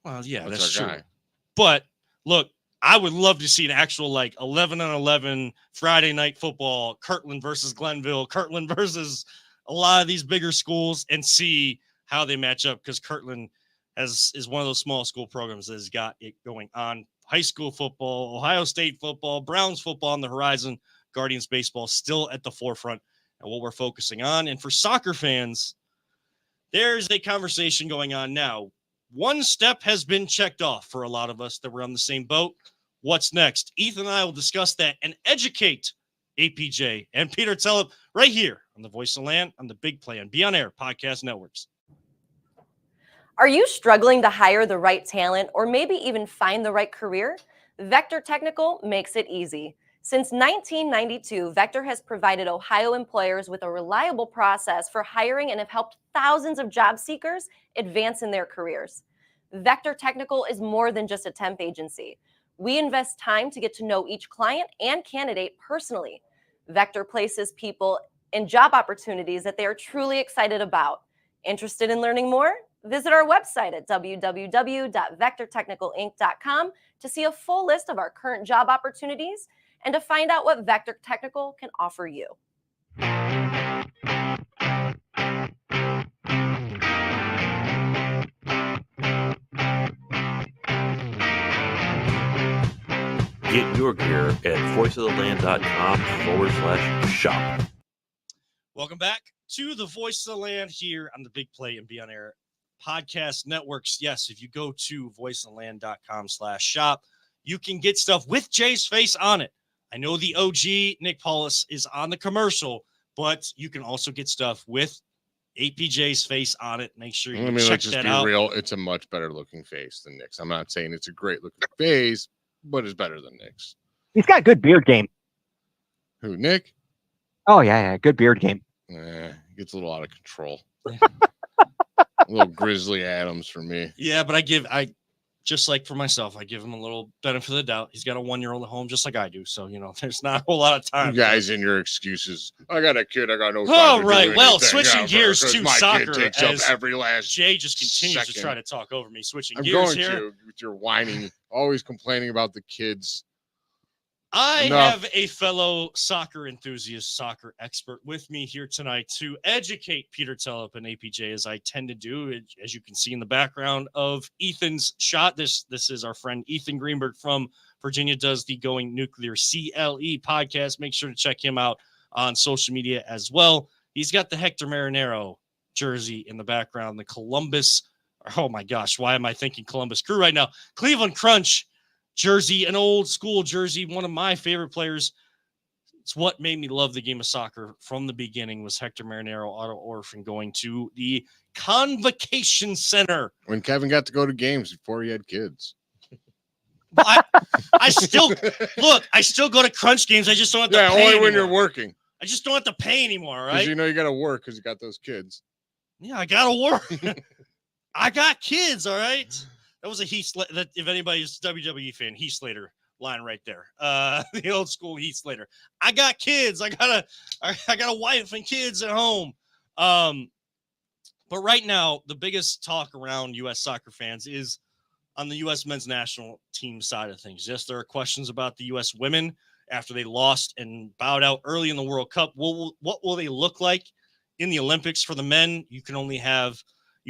Well, yeah, that's true. Guy. But look, I would love to see an actual like 11-on-11 Friday night football, Kirtland versus Glenville, Kirtland versus a lot of these bigger schools, and see how they match up, because Kirtland is one of those small school programs that has got it going on. High school football, Ohio State football, Browns football on the horizon, Guardians baseball still at the forefront and what we're focusing on. And for soccer fans, there's a conversation going on now. One step has been checked off for a lot of us that were on the same boat. What's next? Ethan and I will discuss that and educate APJ and Peter Tellep right here on the Voice of the Land on the Big Play and Be On Air podcast networks. Are you struggling to hire the right talent or maybe even find the right career? Vector Technical makes it easy. Since 1992, Vector has provided Ohio employers with a reliable process for hiring and have helped thousands of job seekers advance in their careers. Vector Technical is more than just a temp agency. We invest time to get to know each client and candidate personally. Vector places people in job opportunities that they are truly excited about. Interested in learning more? Visit our website at www.vectortechnicalinc.com to see a full list of our current job opportunities and to find out what Vector Technical can offer you. Get your gear at voiceoftheland.com/shop. Welcome back to the Voice of the Land here on the Big Play and Be On Air podcast networks. Yes, if you go to voiceoftheland.com/shop, you can get stuff with Jay's face on it. I know the OG Nick Paulus is on the commercial, but you can also get stuff with APJ's face on it. Make sure you check that out. Real, it's a much better looking face than Nick's. I'm not saying it's a great looking face, but it's better than Nick's. He's got a good beard game. Who, Nick? Oh, yeah. Good beard game. He gets a little out of control. A little Grizzly Adams for me. Yeah, but I just like for myself, I give him a little benefit of the doubt. He's got a 1-year-old at home just like I do. So, there's not a whole lot of time. You guys and your excuses. I got a kid. I got no time. Oh, right. Well, switching gears to soccer. Takes up every last Jay just continues to try to talk over me. Switching I'm gears going here. to, with your whining, always complaining about the kids. I have a fellow soccer enthusiast, soccer expert with me here tonight to educate Peter Tellep and APJ, as I tend to do. As you can see in the background of Ethan's shot, this is our friend Ethan Greenberg from Virginia, does the Going Nuclear CLE podcast. Make sure to check him out on social media as well. He's got the Hector Marinero jersey in the background, the Columbus. Oh my gosh, why am I thinking Columbus Crew right now? Cleveland Crunch jersey, an old school jersey, one of my favorite players. It's what made me love the game of soccer from the beginning was Hector Marinero, auto orphan, going to the Convocation Center. When Kevin got to go to games before he had kids. I still go to Crunch games. I just don't have to pay only anymore. when you're working. I just don't have to pay anymore, right? You got to work because you got those kids. Yeah, I got to work. I got kids, all right? That was a Heath Slater. If anybody's a WWE fan, Heath Slater line right there. The old school Heath Slater. I got kids. I got a wife and kids at home. But right now, the biggest talk around U.S. soccer fans is on the U.S. men's national team side of things. Yes, there are questions about the U.S. women after they lost and bowed out early in the World Cup. What will they look like in the Olympics? For the men, you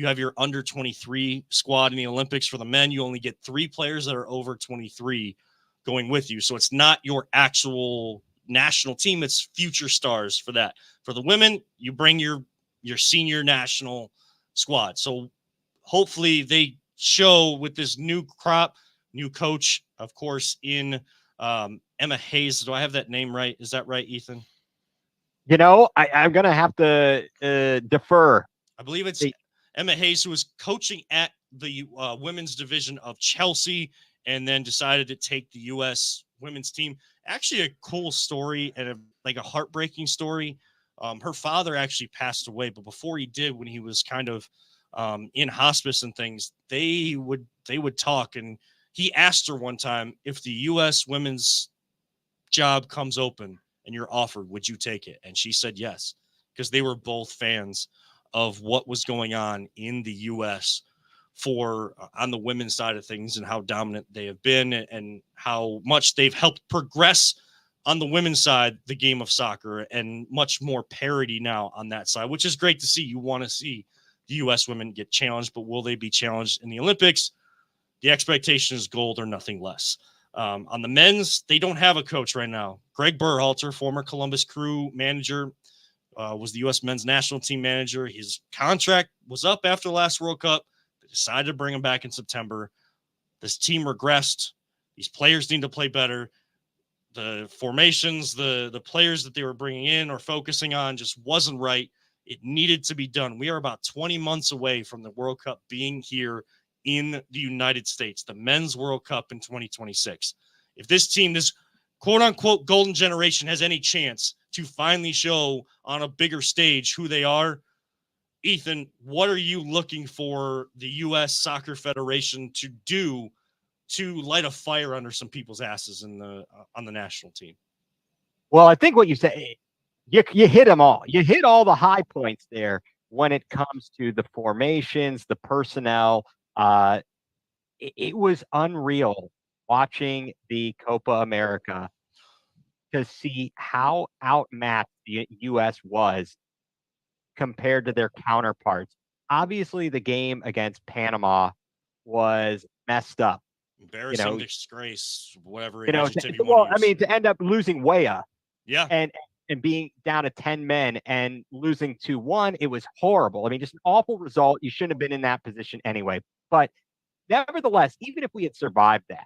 have your under 23 squad in the Olympics. For the men, you only get 3 players that are over 23 going with you. So it's not your actual national team. It's future stars for that. For the women, you bring your senior national squad. So hopefully they show with this new crop, new coach, of course, in Emma Hayes. Do I have that name right? Is that right, Ethan? You know, I'm going to have to defer. I believe it's Emma Hayes, who was coaching at the women's division of Chelsea and then decided to take the U.S. women's team. Actually, a cool story and a heartbreaking story. Her father actually passed away, but before he did, when he was kind of in hospice and things, they would talk. And he asked her one time, if the U.S. women's job comes open and you're offered, would you take it? And she said yes, because they were both fans of what was going on in the U.S. for on the women's side of things and how dominant they have been and how much they've helped progress on the women's side, the game of soccer, and much more parity now on that side, which is great to see. You want to see the U.S. women get challenged, but will they be challenged in the Olympics? The expectation is gold or nothing less. On the men's, they don't have a coach right now. Greg Berhalter, former Columbus Crew manager, was the U.S. men's national team manager. His contract was up after the last World Cup. They decided to bring him back in September. This team regressed. These players need to play better. The formations, the players that they were bringing in or focusing on just wasn't right. It needed to be done. We are about 20 months away from the World Cup being here in the United States, the men's World Cup in 2026. If this team, this quote unquote golden generation, has any chance to finally show on a bigger stage who they are, Ethan, what are you looking for the U.S. Soccer Federation to do to light a fire under some people's asses in the on the national team? Well, I think what you say, you hit them all. You hit all the high points there when it comes to the formations, the personnel. It was unreal watching the Copa America to see how outmatched the U.S. was compared to their counterparts. Obviously, the game against Panama was messed up. Embarrassing, disgrace, whatever. To end up losing Weah, yeah, and being down to 10 men and losing 2-1, it was horrible. I mean, just an awful result. You shouldn't have been in that position anyway. But nevertheless, even if we had survived that,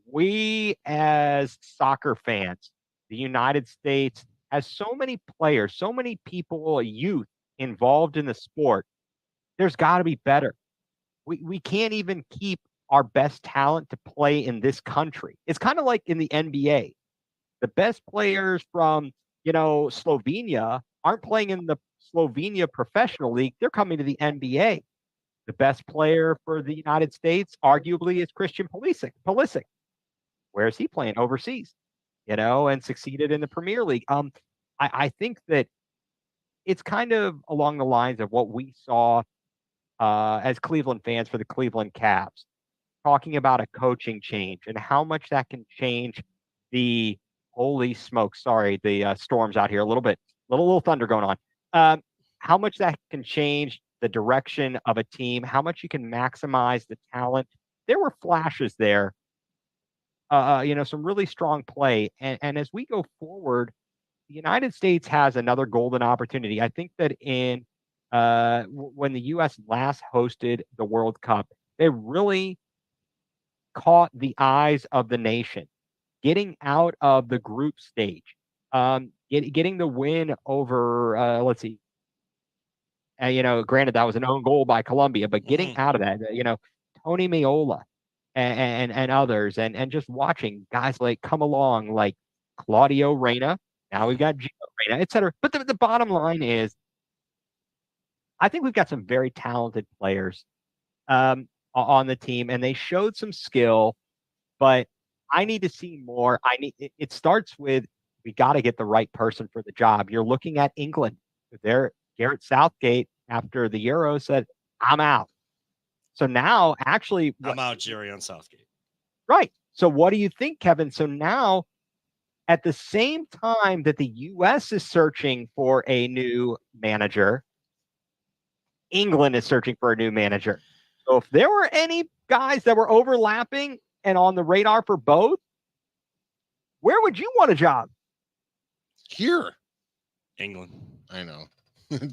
we as soccer fans, the United States has so many players, so many people, youth involved in the sport. There's got to be better. We can't even keep our best talent to play in this country. It's kind of like in the NBA. The best players from, Slovenia aren't playing in the Slovenia professional league. They're coming to the NBA. The best player for the United States, arguably, is Christian Pulisic. Where is he playing? Overseas, and succeeded in the Premier League. I think that it's kind of along the lines of what we saw as Cleveland fans for the Cleveland Cavs, talking about a coaching change and how much that can change the holy smoke. Sorry, the storms out here a little bit, little thunder going on. How much that can change the direction of a team, how much you can maximize the talent. There were flashes there, some really strong play. And as we go forward, the United States has another golden opportunity. I think that when the U.S. last hosted the World Cup, they really caught the eyes of the nation, getting out of the group stage, getting the win over, let's see, granted that was an own goal by Colombia, but getting out of that, Tony Meola and others, and just watching guys come along like Claudio Reyna. Now we've got Gio Reyna, et cetera. But the bottom line is, I think we've got some very talented players on the team, and they showed some skill, but I need to see more. It starts with, we got to get the right person for the job. You're looking at England. Gareth Southgate, after the Euro, said, I'm out. So now, actually, I'm out, Jerry, on Southgate. Right. So what do you think, Kevin? So now, at the same time that the U.S. is searching for a new manager, England is searching for a new manager. So if there were any guys that were overlapping and on the radar for both, where would you want a job? Here. England. I know.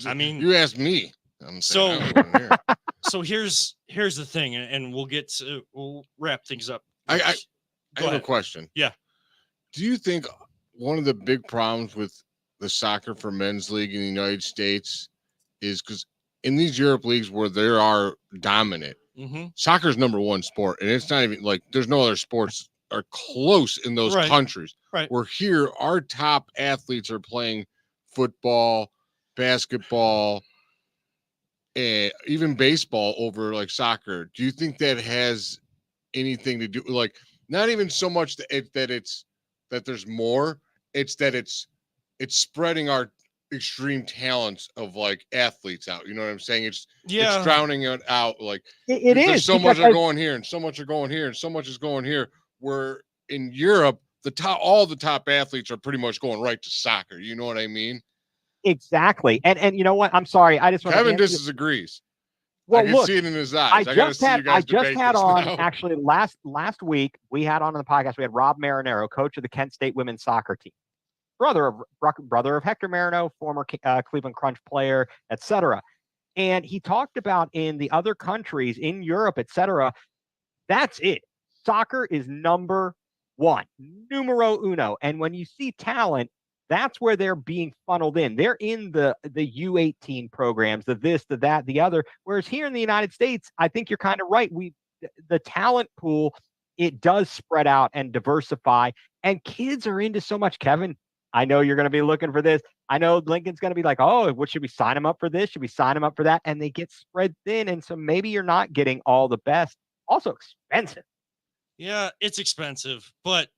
I mean, you asked me. I'm So- saying, I wasn't here. So here's the thing, and we'll wrap things up. I Go have a ahead. question. Yeah. Do you think one of the big problems with the soccer for men's league in the United States is because in these Europe leagues where they are dominant, Mm-hmm. soccer's number one sport, and it's not even like there's no other sports are close in those Right. countries. Right. Where here, our top athletes are playing football, basketball, and even baseball over like soccer. Do you think that has anything to do like not even so much that there's more, it's that it's spreading our extreme talents of like athletes out. You know what I'm saying? It's drowning it out. Like It there's is so because much are going here, and so much are going here, and so much is going here. Where in Europe, all the top athletes are pretty much going right to soccer. You know what I mean? exactly. And you know what? I'm sorry. I just want Kevin to disagrees. Well, I can look, see it in his eyes. I I gotta just see you had guys debate this on now. actually last week we had on the podcast, we had Rob Marinero, coach of the Kent State women's soccer team, brother of Hector Marino, former Cleveland Crunch player, etc. And he talked about in the other countries in Europe, etc. That's it. Soccer is number one, numero uno. And when you see talent, that's where they're being funneled in. They're in the U18 programs, the this, the that, the other. Whereas here in the United States, I think you're kind of right. The talent pool, it does spread out and diversify, and kids are into so much. Kevin, I know you're going to be looking for this. I know Lincoln's going to be like, oh, what should we sign him up for this? Should we sign him up for that? And they get spread thin. And so maybe you're not getting all the best. Also expensive. Yeah, it's expensive. But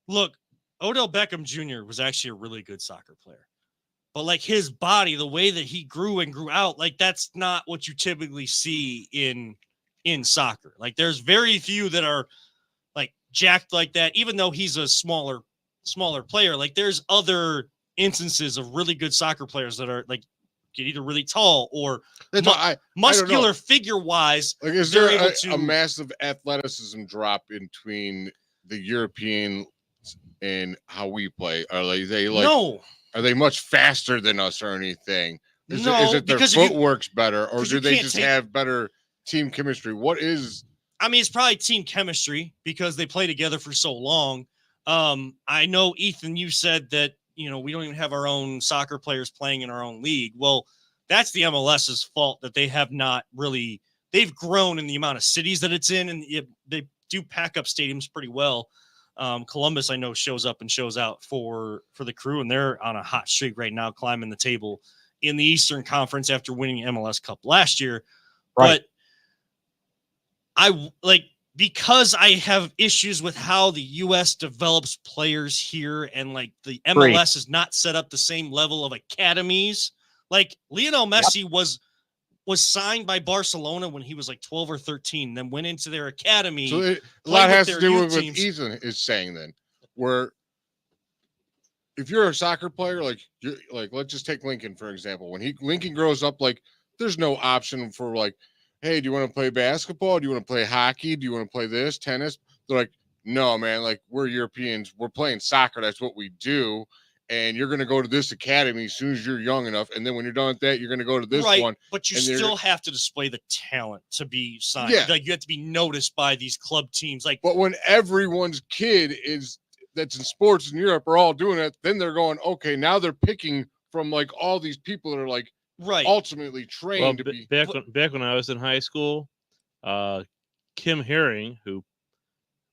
look, Odell Beckham Jr. was actually a really good soccer player. But like his body, the way that he grew and grew out, like that's not what you typically see in soccer. Like there's very few that are like jacked like that, even though he's a smaller player. Like there's other instances of really good soccer players that are like get either really tall or muscular figure wise. Like, is there a massive athleticism drop between the European and how we play? Are they like no? Are they much faster than us or anything? Is it their because footwork's better, or do you they can't just have better team chemistry? What is? I mean, it's probably team chemistry because they play together for so long. I know, Ethan, you said that, you know, we don't even have our own soccer players playing in our own league. Well, that's the MLS's fault that they have not really, they've grown in the amount of cities that it's in, and they do pack up stadiums pretty well. Columbus, I know, shows up and shows out for the Crew, and they're on a hot streak right now, climbing the table in the Eastern Conference after winning MLS Cup last year. Right. But because I have issues with how the U.S. develops players here, and like the MLS is not set up the same level of academies. Like Lionel Messi was signed by Barcelona when he was like 12 or 13, then went into their academy. So a lot has to do with what Ethan is saying then, where if you're a soccer player, like let's just take Lincoln, for example. When Lincoln grows up, like there's no option for like, hey, do you want to play basketball? Do you want to play hockey? Do you want to play this, tennis? They're like, no, man, like we're Europeans. We're playing soccer. That's what we do. And you're going to go to this academy as soon as you're young enough. And then when you're done with that, you're going to go to this one. But you still have to display the talent to be signed. Yeah. Like you have to be noticed by these club teams. Like, but when everyone's kid that's in sports in Europe are all doing it, then they're going, okay, now they're picking from like all these people that are like ultimately trained to be. Back when I was in high school, Kim Herring,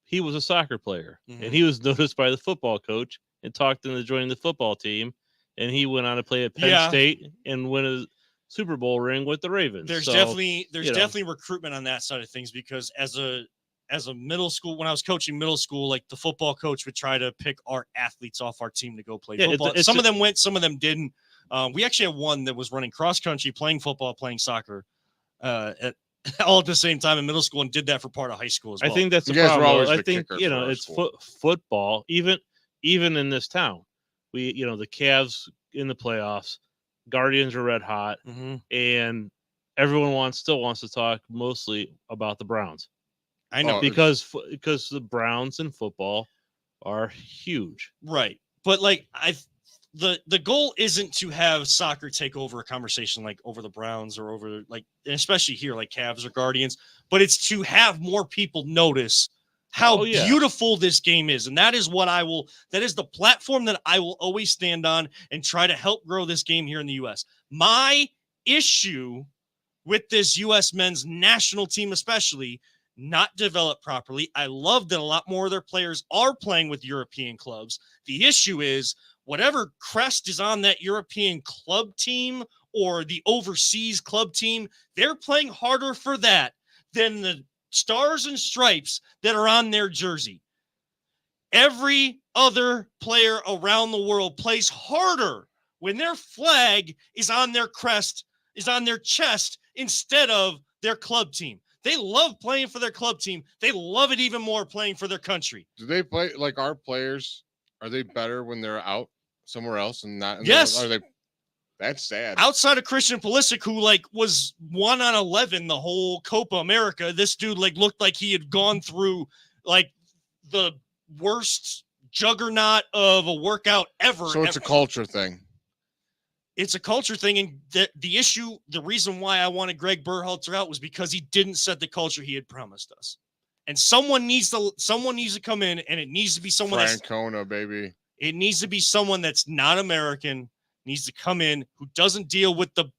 he was a soccer player, and he was noticed by the football coach and talked into joining the football team, and he went on to play at Penn State and win a Super Bowl ring with the Ravens. There's definitely recruitment on that side of things, because as a middle school, when I was coaching middle school, like the football coach would try to pick our athletes off our team to go play football. Some of them went, some of them didn't. We actually had one that was running cross country, playing football, playing soccer, all at the same time in middle school, and did that for part of high school as well. I think that's the problem. I think it's football. Even in this town, the Cavs in the playoffs, Guardians are red hot, and everyone still wants to talk mostly about the Browns. I know because the Browns in football are huge, right? But like the goal isn't to have soccer take over a conversation like over the Browns or over like, and especially here like Cavs or Guardians, but it's to have more people notice how beautiful this game is. And that is that is the platform that I will always stand on and try to help grow this game here in the U.S. My issue with this U.S. men's national team, especially, not developed properly. I love that a lot more of their players are playing with European clubs. The issue is whatever crest is on that European club team or the overseas club team, they're playing harder for that than the stars and stripes that are on their jersey. Every other player around the world plays harder when their flag is on their crest, is on their chest instead of their club team. They love playing for their club team. They love it even more playing for their country. Do they play like our players? Are they better when they're out somewhere else and not? Yes. Are they? That's sad. Outside of Christian Pulisic, who like was 1 on 11 the whole Copa America, this dude like looked like he had gone through like the worst juggernaut of a workout ever. So it's a culture thing. It's a culture thing, and the issue, the reason why I wanted Greg Berhalter out was because he didn't set the culture he had promised us. And someone needs to come in, and it needs to be someone Francona, baby. It needs to be someone that's not American, needs to come in who doesn't deal with the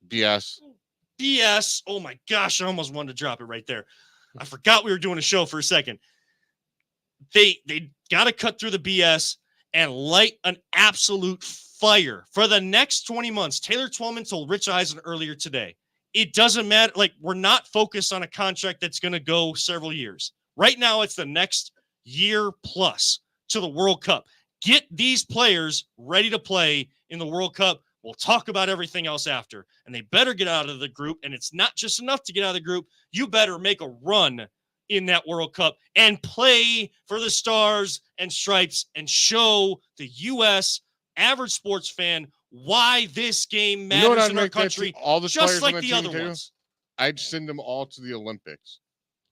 BS. Oh my gosh, I almost wanted to drop it right there. I forgot we were doing a show for a second. They got to cut through the BS and light an absolute fire for the next 20 months. Taylor Twellman told Rich Eisen earlier today, it doesn't matter. Like, we're not focused on a contract that's going to go several years. Right now, it's the next year plus to the World Cup. Get these players ready to play in the World Cup. We'll talk about everything else after. And they better get out of the group. And it's not just enough to get out of the group. You better make a run in that World Cup and play for the Stars and Stripes and show the U.S. average sports fan why this game matters in our country, all the just like on the other too? ones. I'd send them all to the Olympics,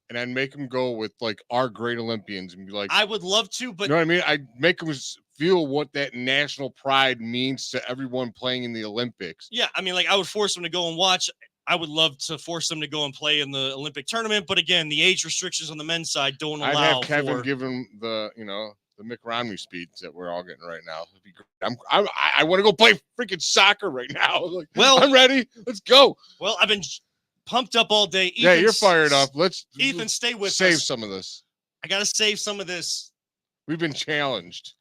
and I'd make them go with like our great Olympians and be like, I would love to, but you know what I mean? I'd make them feel what that national pride means to everyone playing in the Olympics. yeah, I mean, like I would force them to go and watch. I would love to force them to go and play in the Olympic tournament, but again, the age restrictions on the men's side don't allow. I'd have Kevin for... give him the Mick Romney speeds that we're all getting right now. It'd be great. I want to go play freaking soccer right now. Like, well, I'm ready. Let's go. Well, I've been pumped up all day. Yeah, you're fired up. Ethan, stay with save us. some of this. I got to save some of this. We've been challenged.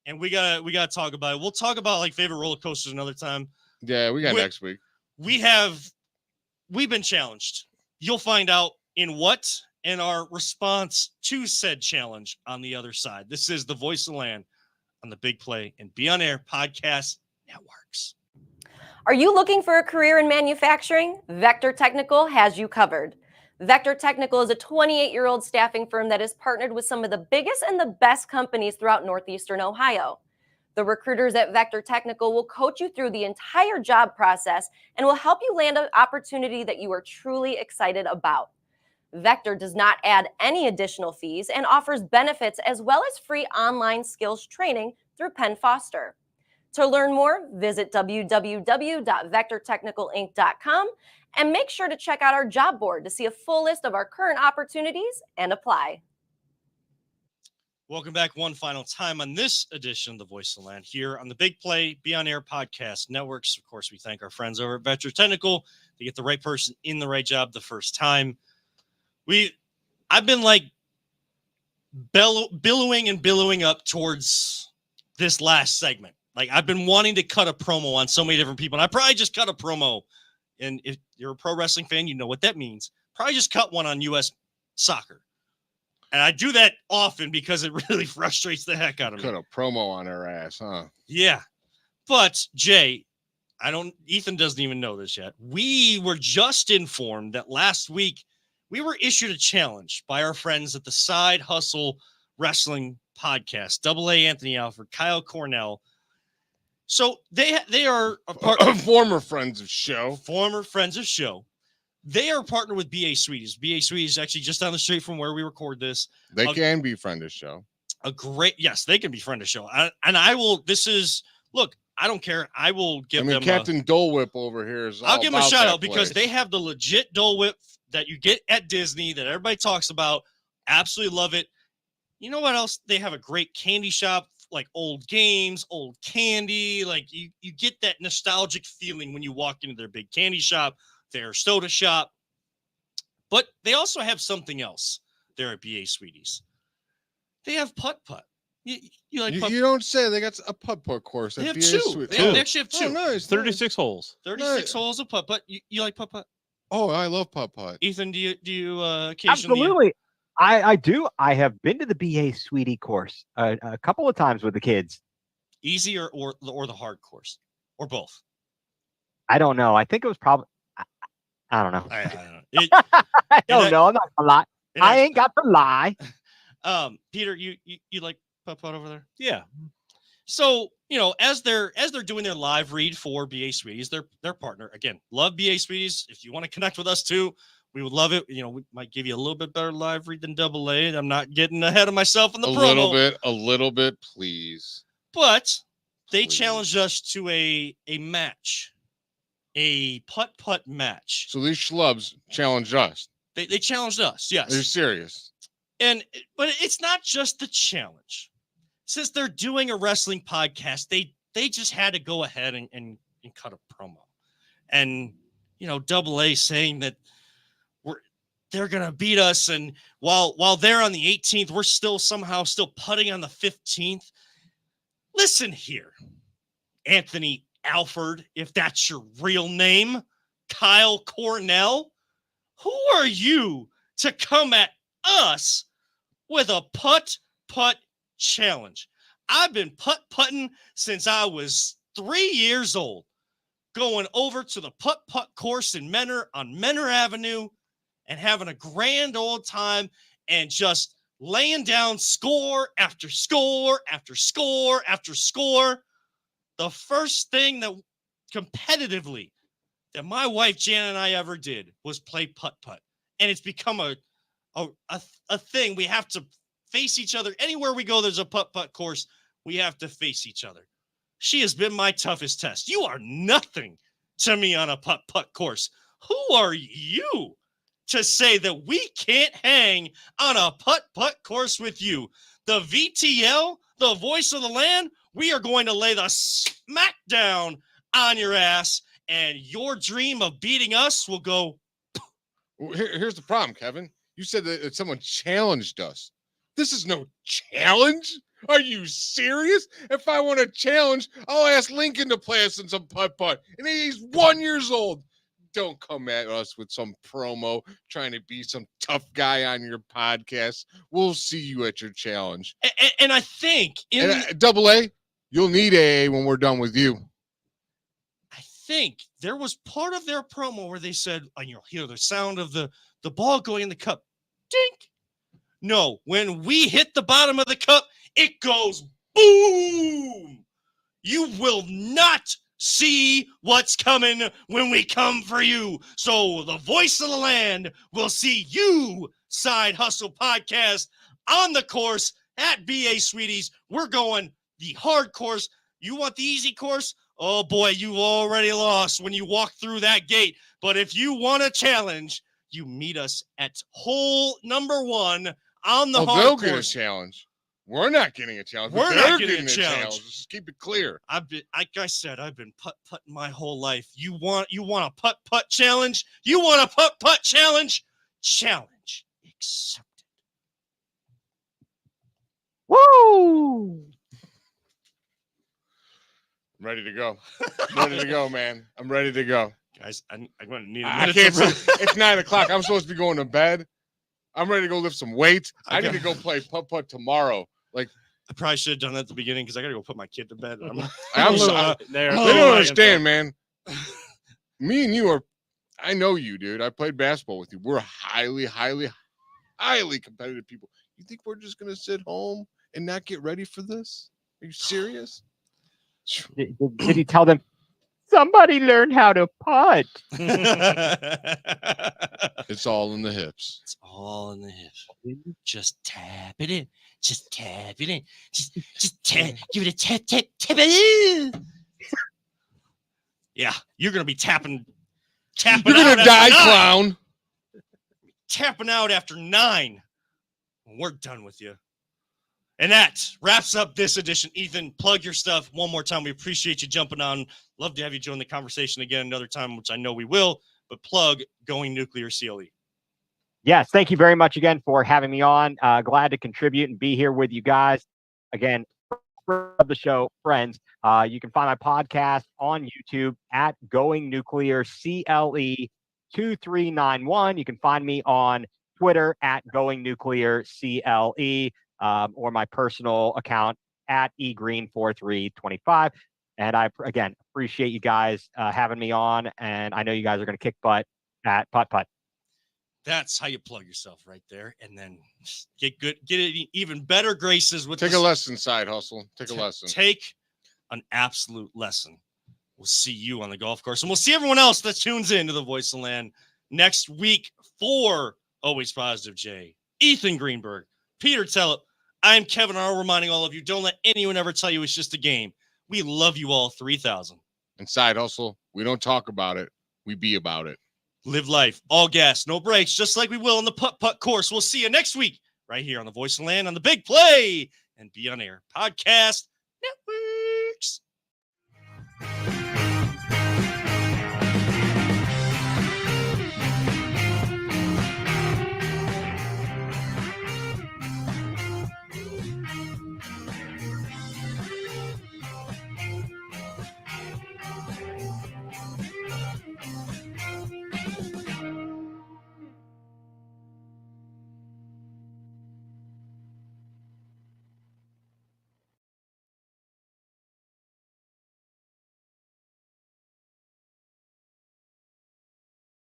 And we gotta talk about it. We'll talk about like favorite roller coasters another time. Yeah, we got next week. We've been challenged. You'll find out in what and our response to said challenge on the other side. This is the Voice of the Land on the Big Play and Be On Air Podcast Networks. Are you looking for a career in manufacturing? Vector Technical has you covered. Vector Technical is a 28-year-old staffing firm that is partnered with some of the biggest and the best companies throughout Northeastern Ohio. The recruiters at Vector Technical will coach you through the entire job process and will help you land an opportunity that you are truly excited about. Vector does not add any additional fees and offers benefits as well as free online skills training through Penn Foster. To learn more, visit www.vectortechnicalinc.com and make sure to check out our job board to see a full list of our current opportunities and apply. Welcome back one final time on this edition of the Voice of the Land here on the Big Play Be On Air Podcast Networks. Of course, we thank our friends over at Vector Technical to get the right person in the right job the first time. I've been like billowing and billowing up towards this last segment. Like I've been wanting to cut a promo on so many different people. And I probably just cut a promo. And if you're a pro wrestling fan, you know what that means. Probably just cut one on U.S. soccer. And I do that often because it really frustrates the heck out of me. Cut a promo on her ass, huh? Yeah. But Jay, Ethan doesn't even know this yet. We were just informed that last week we were issued a challenge by our friends at the Side Hustle Wrestling Podcast, AA Anthony Alford, Kyle Cornell. So they are a part former friends of show. They are partnered with BA Sweeties. BA Sweeties is actually just down the street from where we record this. They can be friend of show. A great, yes, they can be friend of show. And I will, look, I don't care. I will give them Captain Dole Whip over here is I'll all give them a about shout that out because place. they have the legit Dole Whip that you get at Disney that everybody talks about. Absolutely love it. You know what else? They have a great candy shop, like old games, old candy. Like you get that nostalgic feeling when you walk into their big candy shop, their soda shop. But they also have something else there at BA Sweeties. They have putt-putt. You like putt-putt? You don't say. They got a putt-putt course They at have BA two. Sweet. They actually have two. Oh, nice. 36 holes. 36 holes of putt-putt. You like putt-putt? Oh, I love putt-putt. Ethan, do you occasionally? Absolutely. I do. I have been to the BA Sweetie course a couple of times with the kids. Easy or the hard course? Or both? I don't know. I think it was probably, I don't know. I don't know. I don't know. I'm not gonna lie. I ain't got to lie. Peter, you like putt-putt over there? Yeah. So, as they're doing their live read for BA Sweeties, their partner, again, love BA Sweeties. If you want to connect with us too, we would love it. We might give you a little bit better live read than AA. I'm not getting ahead of myself in the promo. A little bit, please. But they Please. challenged us to a match, a putt-putt match. So these schlubs challenged us. They challenged us, yes. They're serious. But it's not just the challenge. Since they're doing a wrestling podcast, they just had to go ahead and cut a promo. And, AA saying that they're going to beat us. And while they're on the 18th, we're still putting on the 15th. Listen here, Anthony Alford, if that's your real name, Kyle Cornell, who are you to come at us with a putt-putt challenge? I've been putt-putting since I was 3 years old, going over to the putt-putt course in Menor on Menor Avenue and having a grand old time and just laying down score after score after score after score. The first thing that competitively that my wife Jan and I ever did was play putt-putt. And it's become a thing. We have to face each other. Anywhere we go, there's a putt-putt course. We have to face each other. She has been my toughest test. You are nothing to me on a putt-putt course. Who are you to say that we can't hang on a putt-putt course with you? The VTL, the voice of the land, we are going to lay the smackdown on your ass, and your dream of beating us will go. Here's the problem, Kevin. You said that someone challenged us. This is no challenge. Are you serious? If I want a challenge, I'll ask Lincoln to play us in some putt-putt. And he's 1 year old. Don't come at us with some promo trying to be some tough guy on your podcast. We'll see you at your challenge. And I think AA, you'll need AA when we're done with you. I think there was part of their promo where they said, and you'll hear the sound of the ball going in the cup. Dink. No, when we hit the bottom of the cup, it goes boom. You will not see what's coming when we come for you. So the voice of the land will see you, Side Hustle Podcast, on the course at BA Sweeties. We're going the hard course. You want the easy course? Oh boy, you already lost when you walk through that gate. But if you want a challenge, you meet us at hole number 1 on the hard they'll course. get a challenge. We're not getting a challenge. We're They're not getting a challenge. Just keep it clear. Like I said, I've been putt-putting my whole life. You want a putt-putt challenge? You want a putt-putt challenge? Challenge accepted. Woo! I'm ready to go. Ready to go, man. I'm ready to go. Guys, I'm going to need a I minute. can't. It's 9 o'clock. I'm supposed to be going to bed. I'm ready to go lift some weights. I need to go play putt-putt tomorrow. Like, I probably should have done that at the beginning because I got to go put my kid to bed. I'm so, There. they Oh, don't my understand, man. Me and you are. I know you, dude. I played basketball with you. We're highly, highly, highly competitive people. You think we're just gonna sit home and not get ready for this? Are you serious? Did you tell them Somebody learn how to putt. It's all in the hips. It's all in the hips. Just tap it in. Just tap it in. Just tap. Give it a tap, tap, tap it in. Yeah, you're gonna be tapping. You're Out gonna after die, 9. clown. Tapping out after 9. We're done with you. And that wraps up this edition. Ethan, plug your stuff one more time. We appreciate you jumping on. Love to have you join the conversation again another time, which I know we will. But plug Going Nuclear CLE. Yes, thank you very much again for having me on. Glad to contribute and be here with you guys. Again, of the show, friends, you can find my podcast on YouTube at Going Nuclear CLE 2391. You can find me on Twitter at Going Nuclear CLE, or my personal account at egreen4325. And I, again, appreciate you guys having me on. And I know you guys are going to kick butt at Putt Putt. That's how you plug yourself right there. And then get it even better graces with Take a lesson, Side Hustle. Take a lesson. Take an absolute lesson. We'll see you on the golf course. And we'll see everyone else that tunes in to the Voice of the Land next week for Always Positive Jay, Ethan Greenberg, Peter Tellep. I'm Kevin Arnold, reminding all of you, don't let anyone ever tell you it's just a game. We love you all 3,000. And Side Hustle, we don't talk about it. We be about it. Live life, all gas, no brakes, just like we will on the Putt Putt course. We'll see you next week right here on the Voice of the Land on the Big Play and Be On Air podcast